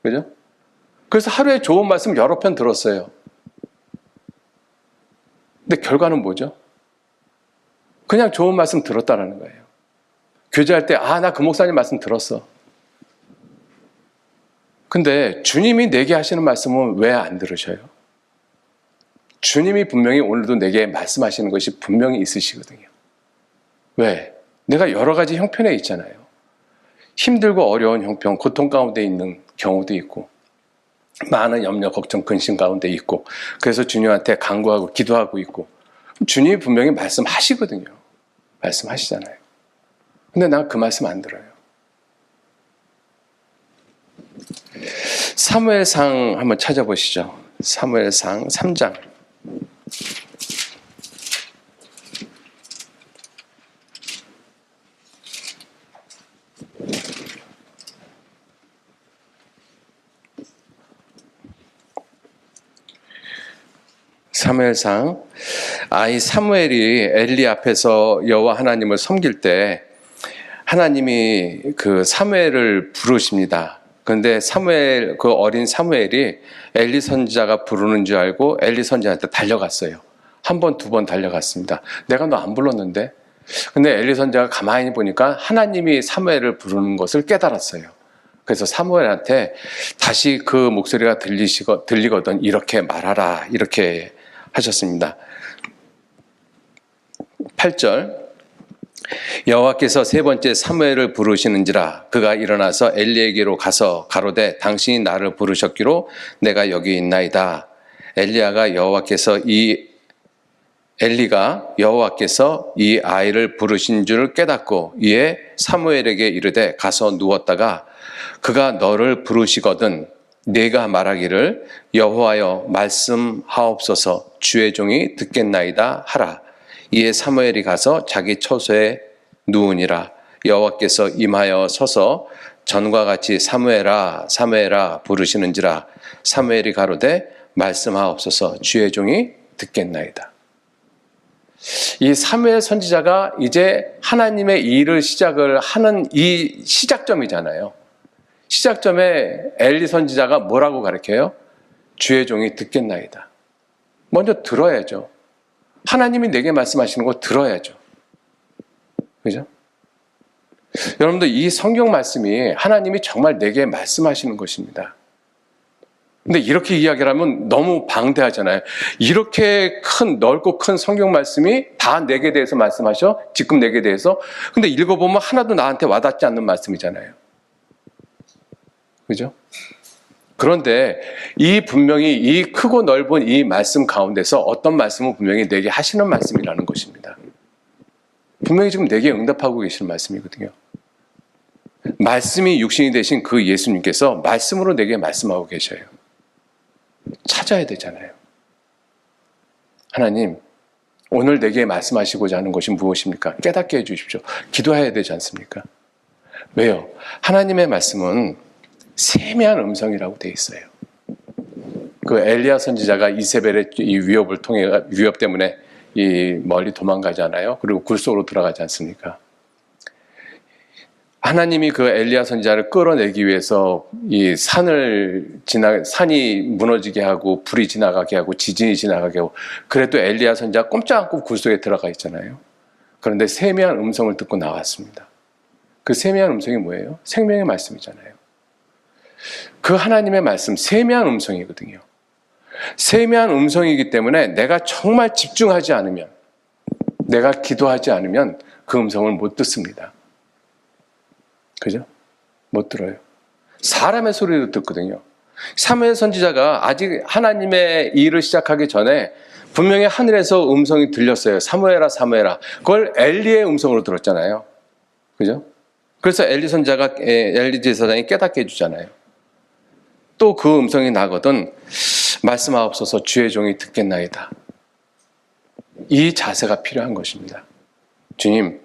그죠? 그래서 하루에 좋은 말씀 여러 편 들었어요. 근데 결과는 뭐죠? 그냥 좋은 말씀 들었다라는 거예요. 교제할 때, 나 그 목사님 말씀 들었어. 근데 주님이 내게 하시는 말씀은 왜 안 들으셔요? 주님이 분명히 오늘도 내게 말씀하시는 것이 분명히 있으시거든요. 왜? 내가 여러 가지 형편에 있잖아요. 힘들고 어려운 형편, 고통 가운데 있는 경우도 있고 많은 염려, 걱정, 근심 가운데 있고 그래서 주님한테 간구하고 기도하고 있고 주님이 분명히 말씀하시거든요. 말씀하시잖아요. 근데 난 그 말씀 안 들어요. 사무엘상 한번 찾아보시죠. 사무엘상 3장. 사무엘상. 이 사무엘이 엘리 앞에서 여호와 하나님을 섬길 때 하나님이 그 사무엘을 부르십니다. 그런데 그 어린 사무엘이 엘리 선지자가 부르는 줄 알고 엘리 선지자한테 달려갔어요. 한 번, 두 번 달려갔습니다. 내가 너 안 불렀는데? 근데 엘리 선지자가 가만히 보니까 하나님이 사무엘을 부르는 것을 깨달았어요. 그래서 사무엘한테 다시 그 목소리가 들리거든 이렇게 말하라 이렇게 하셨습니다. 8절 여호와께서 세 번째 사무엘을 부르시는지라 그가 일어나서 엘리에게로 가서 가로되 당신이 나를 부르셨기로 내가 여기 있나이다. 엘리가 여호와께서 이 아이를 부르신 줄을 깨닫고 이에 사무엘에게 이르되 가서 누웠다가 그가 너를 부르시거든 네가 말하기를 여호와여 말씀하옵소서 주의 종이 듣겠나이다 하라. 이에 사무엘이 가서 자기 처소에 누우니라. 여호와께서 임하여 서서 전과 같이 사무엘아 사무엘아 부르시는지라. 사무엘이 가로되 말씀하옵소서 주의 종이 듣겠나이다. 이 사무엘 선지자가 이제 하나님의 일을 시작을 하는 이 시작점이잖아요. 시작점에 엘리 선지자가 뭐라고 가르쳐요? 주의 종이 듣겠나이다. 먼저 들어야죠. 하나님이 내게 말씀하시는 거 들어야죠. 그죠? 여러분들 이 성경 말씀이 하나님이 정말 내게 말씀하시는 것입니다. 근데 이렇게 이야기를 하면 너무 방대하잖아요. 이렇게 넓고 큰 성경 말씀이 다 내게 대해서 말씀하셔? 지금 내게 대해서? 근데 읽어보면 하나도 나한테 와닿지 않는 말씀이잖아요. 그죠? 그런데 분명히 이 크고 넓은 이 말씀 가운데서 어떤 말씀은 분명히 내게 하시는 말씀이라는 것입니다. 분명히 지금 내게 응답하고 계시는 말씀이거든요. 말씀이 육신이 되신 그 예수님께서 말씀으로 내게 말씀하고 계셔요. 찾아야 되잖아요. 하나님, 오늘 내게 말씀하시고자 하는 것이 무엇입니까? 깨닫게 해주십시오. 기도해야 되지 않습니까? 왜요? 하나님의 말씀은 세미한 음성이라고 되어 있어요. 그 엘리야 선지자가 이세벨의 이 위협 때문에 멀리 도망가잖아요. 그리고 굴 속으로 들어가지 않습니까? 하나님이 그 엘리야 선지자를 끌어내기 위해서 이 산이 무너지게 하고 불이 지나가게 하고 지진이 지나가게 하고 그래도 엘리야 선지자 꼼짝 않고 굴 속에 들어가 있잖아요. 그런데 세미한 음성을 듣고 나왔습니다. 그 세미한 음성이 뭐예요? 생명의 말씀이잖아요. 그 하나님의 말씀, 세미한 음성이거든요. 세미한 음성이기 때문에 내가 정말 집중하지 않으면, 내가 기도하지 않으면 그 음성을 못 듣습니다. 그죠? 못 들어요. 사람의 소리도 듣거든요. 사무엘 선지자가 아직 하나님의 일을 시작하기 전에 분명히 하늘에서 음성이 들렸어요. 사무엘아 사무엘아. 그걸 엘리의 음성으로 들었잖아요. 그죠? 그래서 엘리 제사장이 깨닫게 해주잖아요. 또 그 음성이 나거든 말씀하옵소서 주의 종이 듣겠나이다. 이 자세가 필요한 것입니다. 주님,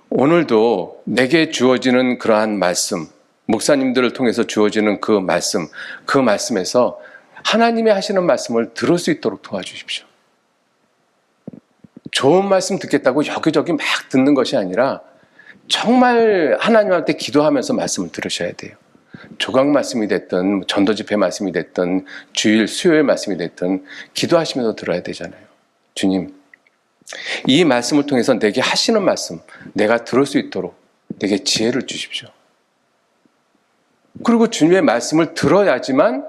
오늘도 내게 주어지는 그러한 말씀, 목사님들을 통해서 주어지는 그 말씀에서 하나님이 하시는 말씀을 들을 수 있도록 도와주십시오. 좋은 말씀 듣겠다고 여기저기 막 듣는 것이 아니라 정말 하나님한테 기도하면서 말씀을 들으셔야 돼요. 조각 말씀이 됐든 전도집회 말씀이 됐든 주일 수요일 말씀이 됐든 기도하시면서 들어야 되잖아요. 주님, 이 말씀을 통해서 내게 하시는 말씀 내가 들을 수 있도록 내게 지혜를 주십시오. 그리고 주님의 말씀을 들어야지만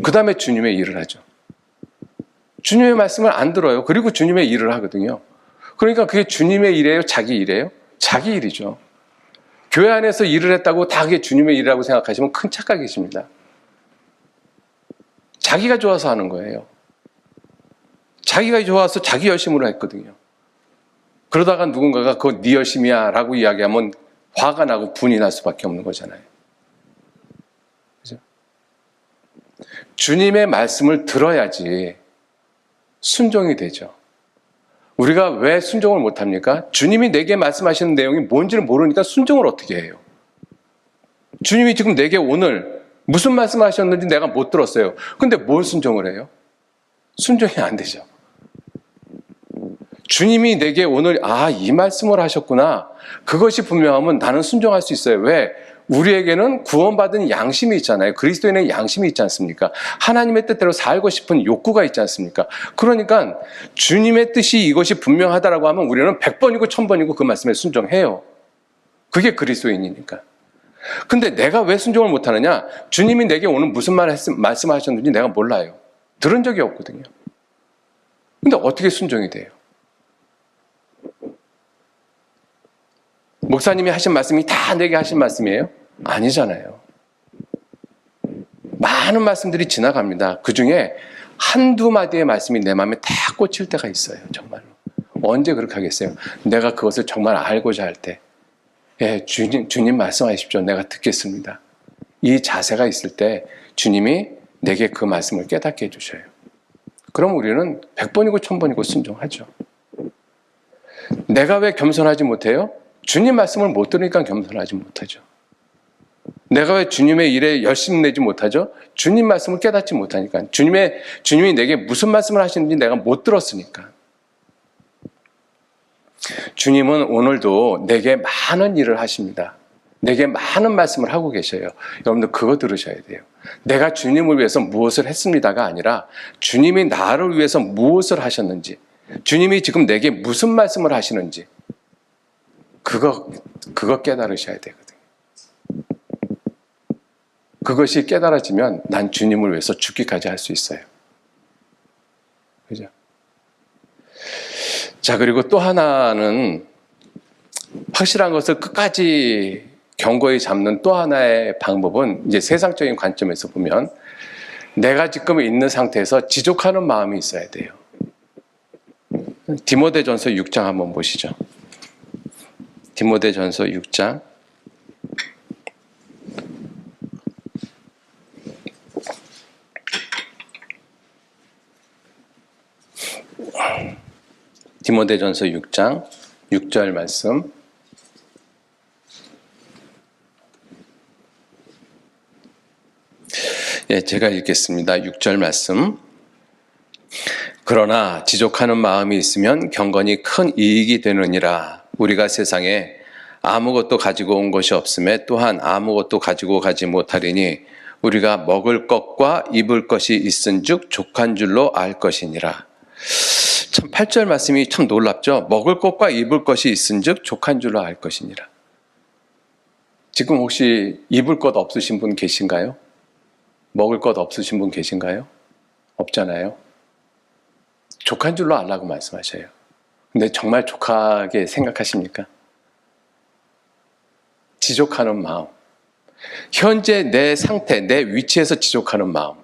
그 다음에 주님의 일을 하죠. 주님의 말씀을 안 들어요. 그리고 주님의 일을 하거든요. 그러니까 그게 주님의 일이에요? 자기 일이에요? 자기 일이죠. 교회 안에서 일을 했다고 다 그게 주님의 일이라고 생각하시면 큰 착각이십니다. 자기가 좋아서 하는 거예요. 자기가 좋아서 자기 열심으로 했거든요. 그러다가 누군가가 그거 네 열심이야 라고 이야기하면 화가 나고 분이 날 수밖에 없는 거잖아요. 그죠? 주님의 말씀을 들어야지 순종이 되죠. 우리가 왜 순종을 못합니까? 주님이 내게 말씀하시는 내용이 뭔지를 모르니까 순종을 어떻게 해요? 주님이 지금 내게 오늘 무슨 말씀하셨는지 내가 못 들었어요. 근데 뭘 순종을 해요? 순종이 안 되죠. 주님이 내게 오늘 이 말씀을 하셨구나. 그것이 분명하면 나는 순종할 수 있어요. 왜? 우리에게는 구원받은 양심이 있잖아요. 그리스도인의 양심이 있지 않습니까? 하나님의 뜻대로 살고 싶은 욕구가 있지 않습니까? 그러니까 주님의 뜻이 이것이 분명하다라고 하면 우리는 100번이고 1000번이고 그 말씀에 순종해요. 그게 그리스도인이니까. 근데 내가 왜 순종을 못하느냐? 주님이 내게 오늘 무슨 말씀하셨는지 내가 몰라요. 들은 적이 없거든요. 근데 어떻게 순종이 돼요? 목사님이 하신 말씀이 다 내게 하신 말씀이에요? 아니잖아요. 많은 말씀들이 지나갑니다. 그 중에 한두 마디의 말씀이 내 마음에 다 꽂힐 때가 있어요. 정말로. 언제 그렇게 하겠어요? 내가 그것을 정말 알고자 할 때, 예, 주님 말씀하십시오. 내가 듣겠습니다. 이 자세가 있을 때 주님이 내게 그 말씀을 깨닫게 해주셔요. 그럼 우리는 100번이고 1000번이고 순종하죠. 내가 왜 겸손하지 못해요? 주님 말씀을 못 들으니까 겸손하지 못하죠. 내가 왜 주님의 일에 열심 내지 못하죠? 주님 말씀을 깨닫지 못하니까. 주님이 내게 무슨 말씀을 하시는지 내가 못 들었으니까. 주님은 오늘도 내게 많은 일을 하십니다. 내게 많은 말씀을 하고 계셔요. 여러분들 그거 들으셔야 돼요. 내가 주님을 위해서 무엇을 했습니다가 아니라 주님이 나를 위해서 무엇을 하셨는지, 주님이 지금 내게 무슨 말씀을 하시는지 그거 깨달으셔야 되거든요. 그것이 깨달아지면 난 주님을 위해서 죽기까지 할 수 있어요. 그죠? 자, 그리고 또 하나는 확실한 것을 끝까지 견고히 잡는 또 하나의 방법은 이제 세상적인 관점에서 보면 내가 지금 있는 상태에서 지족하는 마음이 있어야 돼요. 디모데전서 6장 한번 보시죠. 디모데전서 6장. 디모데전서 6장 6절 말씀. 예, 제가 읽겠습니다. 6절 말씀. 그러나 지족하는 마음이 있으면 경건이 큰 이익이 되느니라. 우리가 세상에 아무것도 가지고 온 것이 없음에 또한 아무것도 가지고 가지 못하리니 우리가 먹을 것과 입을 것이 있은즉 족한 줄로 알 것이니라. 참 8절 말씀이 참 놀랍죠. 먹을 것과 입을 것이 있은즉 족한 줄로 알 것이니라. 지금 혹시 입을 것 없으신 분 계신가요? 먹을 것 없으신 분 계신가요? 없잖아요. 족한 줄로 알라고 말씀하셔요. 근데 정말 족하게 생각하십니까? 지족하는 마음. 현재 내 상태, 내 위치에서 지족하는 마음.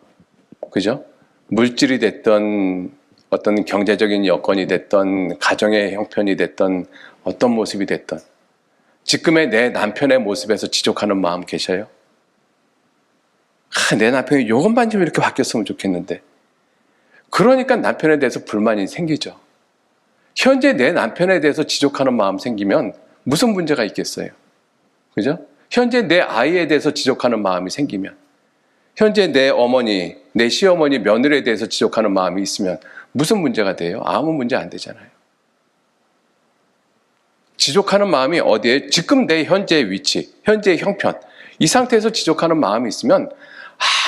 그죠? 물질이 됐던 어떤 경제적인 여건이 됐던 가정의 형편이 됐던 어떤 모습이 됐던 지금의 내 남편의 모습에서 지족하는 마음 계셔요? 내 남편이 요것만 좀 이렇게 바뀌었으면 좋겠는데. 그러니까 남편에 대해서 불만이 생기죠. 현재 내 남편에 대해서 지족하는 마음 생기면 무슨 문제가 있겠어요? 그죠? 현재 내 아이에 대해서 지족하는 마음이 생기면, 현재 내 어머니, 내 시어머니, 며느리에 대해서 지족하는 마음이 있으면 무슨 문제가 돼요? 아무 문제 안 되잖아요. 지족하는 마음이 어디에? 지금 내 현재의 위치, 현재의 형편, 이 상태에서 지족하는 마음이 있으면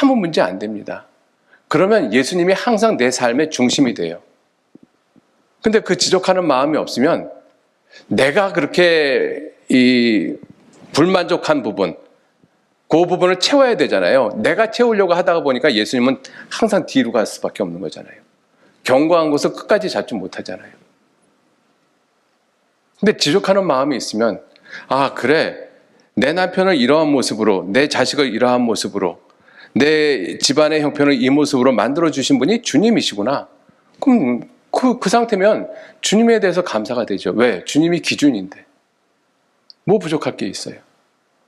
아무 문제 안 됩니다. 그러면 예수님이 항상 내 삶의 중심이 돼요. 근데 그 지족하는 마음이 없으면 내가 그렇게 이 불만족한 부분, 그 부분을 채워야 되잖아요. 내가 채우려고 하다가 보니까 예수님은 항상 뒤로 갈 수밖에 없는 거잖아요. 견고한 것을 끝까지 잡지 못하잖아요. 근데 지족하는 마음이 있으면, 아, 그래. 내 남편을 이러한 모습으로, 내 자식을 이러한 모습으로, 내 집안의 형편을 이 모습으로 만들어주신 분이 주님이시구나. 그럼 그 상태면 주님에 대해서 감사가 되죠. 왜? 주님이 기준인데. 뭐 부족할 게 있어요?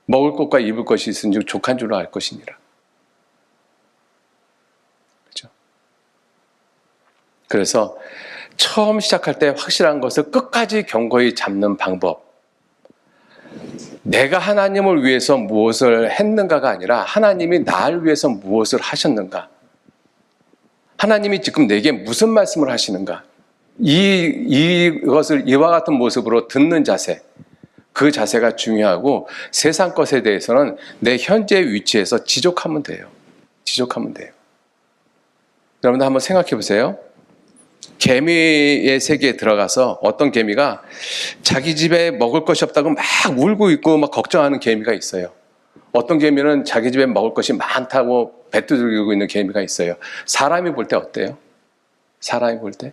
먹을 것과 입을 것이 있은즉 족한 줄로 알 것이니라. 그렇죠? 그래서 처음 시작할 때 확실한 것을 끝까지 견고히 잡는 방법. 내가 하나님을 위해서 무엇을 했는가가 아니라 하나님이 나를 위해서 무엇을 하셨는가. 하나님이 지금 내게 무슨 말씀을 하시는가. 이것을 이와 같은 모습으로 듣는 자세. 그 자세가 중요하고 세상 것에 대해서는 내 현재 위치에서 지족하면 돼요. 지족하면 돼요. 여러분들 한번 생각해 보세요. 개미의 세계에 들어가서 어떤 개미가 자기 집에 먹을 것이 없다고 막 울고 있고 막 걱정하는 개미가 있어요. 어떤 개미는 자기 집에 먹을 것이 많다고 배 두들기고 있는 개미가 있어요. 사람이 볼 때 어때요? 사람이 볼 때?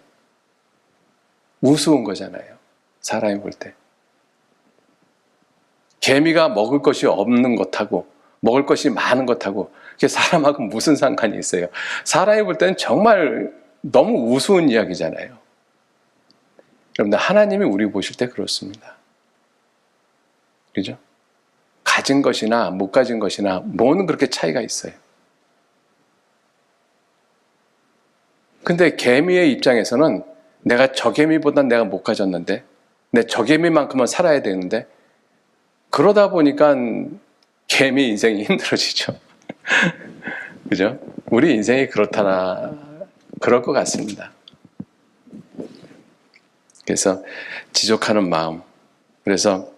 우스운 거잖아요. 사람이 볼 때. 개미가 먹을 것이 없는 것하고 먹을 것이 많은 것하고 그게 사람하고 무슨 상관이 있어요? 사람이 볼 때는 정말 너무 우스운 이야기잖아요. 여러분들, 하나님이 우리 보실 때 그렇습니다. 그죠? 가진 것이나 못 가진 것이나 뭐는 그렇게 차이가 있어요. 근데 개미의 입장에서는 내가 저 개미보단 내가 못 가졌는데 내 저 개미만큼은 살아야 되는데 그러다 보니까 개미 인생이 힘들어지죠. 그죠? 우리 인생이 그렇다나 그럴 것 같습니다. 그래서 지족하는 마음. 그래서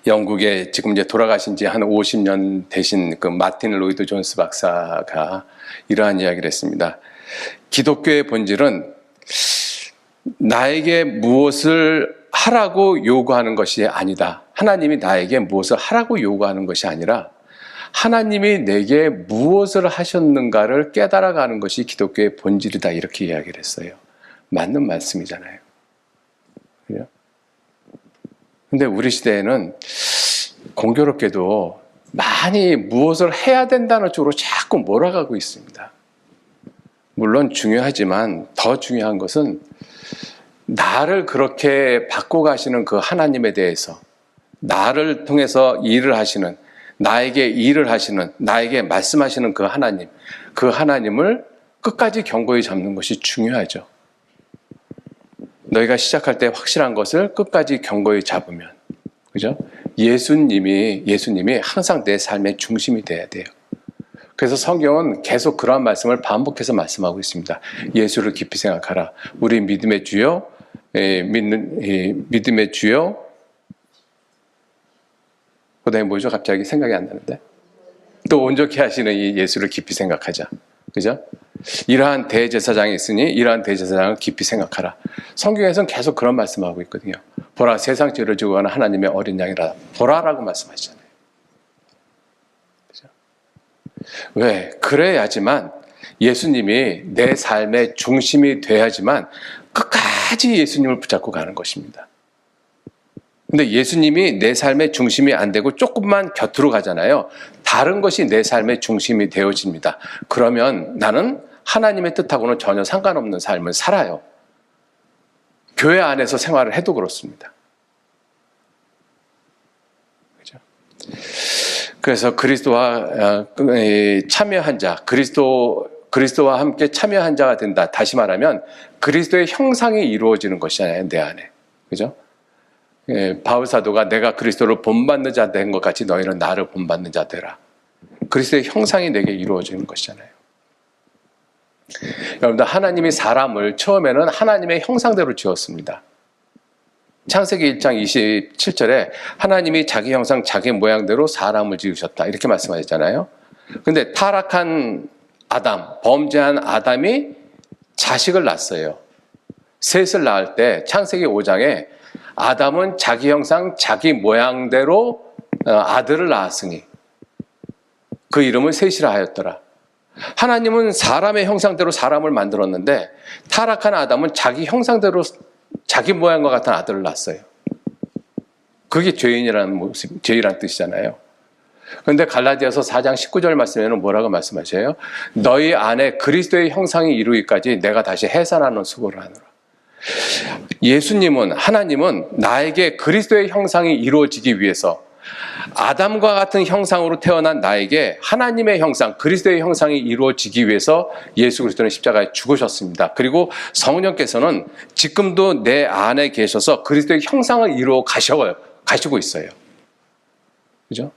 영국에 지금 이제 돌아가신 지 한 50년 되신 그 마틴 로이드 존스 박사가 이러한 이야기를 했습니다. 기독교의 본질은 나에게 무엇을 하라고 요구하는 것이 아니다. 하나님이 나에게 무엇을 하라고 요구하는 것이 아니라 하나님이 내게 무엇을 하셨는가를 깨달아가는 것이 기독교의 본질이다. 이렇게 이야기를 했어요. 맞는 말씀이잖아요. 그죠? 근데 우리 시대에는 공교롭게도 많이 무엇을 해야 된다는 쪽으로 자꾸 몰아가고 있습니다. 물론 중요하지만 더 중요한 것은 나를 그렇게 바꿔가시는 그 하나님에 대해서, 나를 통해서 일을 하시는, 나에게 일을 하시는, 나에게 말씀하시는 그 하나님을 끝까지 견고히 잡는 것이 중요하죠. 너희가 시작할 때 확실한 것을 끝까지 견고히 잡으면, 그죠? 예수님이 항상 내 삶의 중심이 돼야 돼요. 그래서 성경은 계속 그러한 말씀을 반복해서 말씀하고 있습니다. 예수를 깊이 생각하라. 우리 믿음의 주요, 믿음의 주요, 그다음에 뭐죠? 갑자기 생각이 안 나는데. 또 온전케 하시는 이 예수를 깊이 생각하자. 그죠? 이러한 대제사장이 있으니 이러한 대제사장을 깊이 생각하라. 성경에서는 계속 그런 말씀하고 있거든요. 보라, 세상 죄를 지고 가는 하나님의 어린 양이라. 보라라고 말씀하시잖아요. 그죠? 왜? 그래야지만 예수님이 내 삶의 중심이 돼야지만 끝까지 예수님을 붙잡고 가는 것입니다. 근데 예수님이 내 삶의 중심이 안 되고 조금만 곁으로 가잖아요. 다른 것이 내 삶의 중심이 되어집니다. 그러면 나는 하나님의 뜻하고는 전혀 상관없는 삶을 살아요. 교회 안에서 생활을 해도 그렇습니다. 그렇죠? 그래서 그리스도와 참여한 자, 그리스도와 함께 참여한 자가 된다. 다시 말하면 그리스도의 형상이 이루어지는 것이잖아요, 내 안에. 그죠? 바울 사도가 내가 그리스도를 본받는 자 된 것 같이 너희는 나를 본받는 자 되라. 그리스도의 형상이 내게 이루어지는 것이잖아요. 여러분들, 하나님이 사람을 처음에는 하나님의 형상대로 지었습니다. 창세기 1장 27절에 하나님이 자기 형상, 자기 모양대로 사람을 지으셨다. 이렇게 말씀하셨잖아요. 근데 타락한 아담, 범죄한 아담이 자식을 낳았어요. 셋을 낳을 때 창세기 5장에 아담은 자기 형상, 자기 모양대로 아들을 낳았으니 그 이름을 셋이라 하였더라. 하나님은 사람의 형상대로 사람을 만들었는데 타락한 아담은 자기 형상대로 자기 모양과 같은 아들을 낳았어요. 그게 죄인이라는 뜻이잖아요. 그런데 갈라디아서 4장 19절 말씀에는 뭐라고 말씀하셔요? 너희 안에 그리스도의 형상이 이루기까지 내가 다시 해산하는 수고를 하노라. 예수님은, 하나님은 나에게 그리스도의 형상이 이루어지기 위해서 아담과 같은 형상으로 태어난 나에게 하나님의 형상, 그리스도의 형상이 이루어지기 위해서 예수 그리스도는 십자가에 죽으셨습니다. 그리고 성령께서는 지금도 내 안에 계셔서 그리스도의 형상을 이루어 가시고 있어요. 그죠?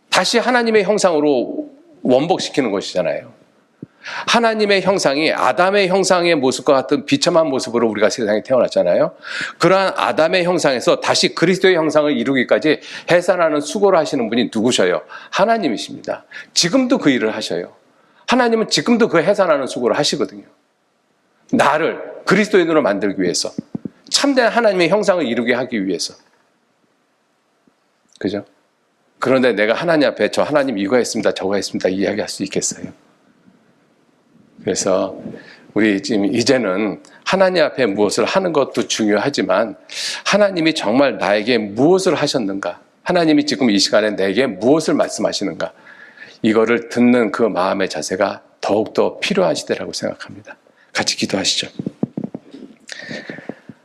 다시 하나님의 형상으로 원복시키는 것이잖아요. 하나님의 형상이 아담의 형상의 모습과 같은 비참한 모습으로 우리가 세상에 태어났잖아요. 그러한 아담의 형상에서 다시 그리스도의 형상을 이루기까지 해산하는 수고를 하시는 분이 누구셔요? 하나님이십니다. 지금도 그 일을 하셔요. 하나님은 지금도 그 해산하는 수고를 하시거든요. 나를 그리스도인으로 만들기 위해서, 참된 하나님의 형상을 이루게 하기 위해서. 그죠? 그런데 내가 하나님 앞에 저 하나님 이거 했습니다, 저거 했습니다 이야기할 수 있겠어요? 그래서 우리 지금 이제는 하나님 앞에 무엇을 하는 것도 중요하지만 하나님이 정말 나에게 무엇을 하셨는가? 하나님이 지금 이 시간에 내게 무엇을 말씀하시는가? 이거를 듣는 그 마음의 자세가 더욱더 필요하시다라고 생각합니다. 같이 기도하시죠.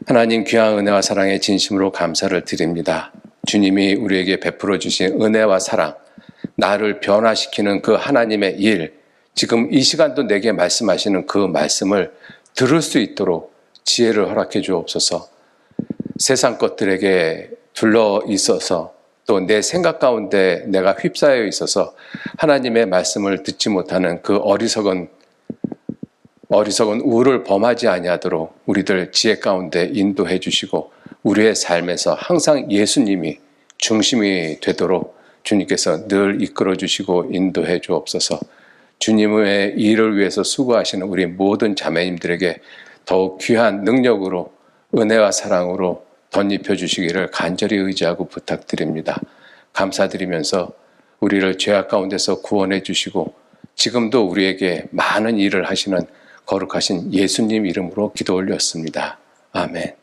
하나님 귀한 은혜와 사랑에 진심으로 감사를 드립니다. 주님이 우리에게 베풀어 주신 은혜와 사랑, 나를 변화시키는 그 하나님의 일, 지금 이 시간도 내게 말씀하시는 그 말씀을 들을 수 있도록 지혜를 허락해 주옵소서. 세상 것들에게 둘러 있어서 또 내 생각 가운데 내가 휩싸여 있어서 하나님의 말씀을 듣지 못하는 그 어리석은 우를 범하지 아니하도록 우리들 지혜 가운데 인도해 주시고 우리의 삶에서 항상 예수님이 중심이 되도록 주님께서 늘 이끌어 주시고 인도해 주옵소서. 주님의 일을 위해서 수고하시는 우리 모든 자매님들에게 더욱 귀한 능력으로 은혜와 사랑으로 덧입혀 주시기를 간절히 의지하고 부탁드립니다. 감사드리면서 우리를 죄악 가운데서 구원해 주시고 지금도 우리에게 많은 일을 하시는 거룩하신 예수님 이름으로 기도 올렸습니다. 아멘.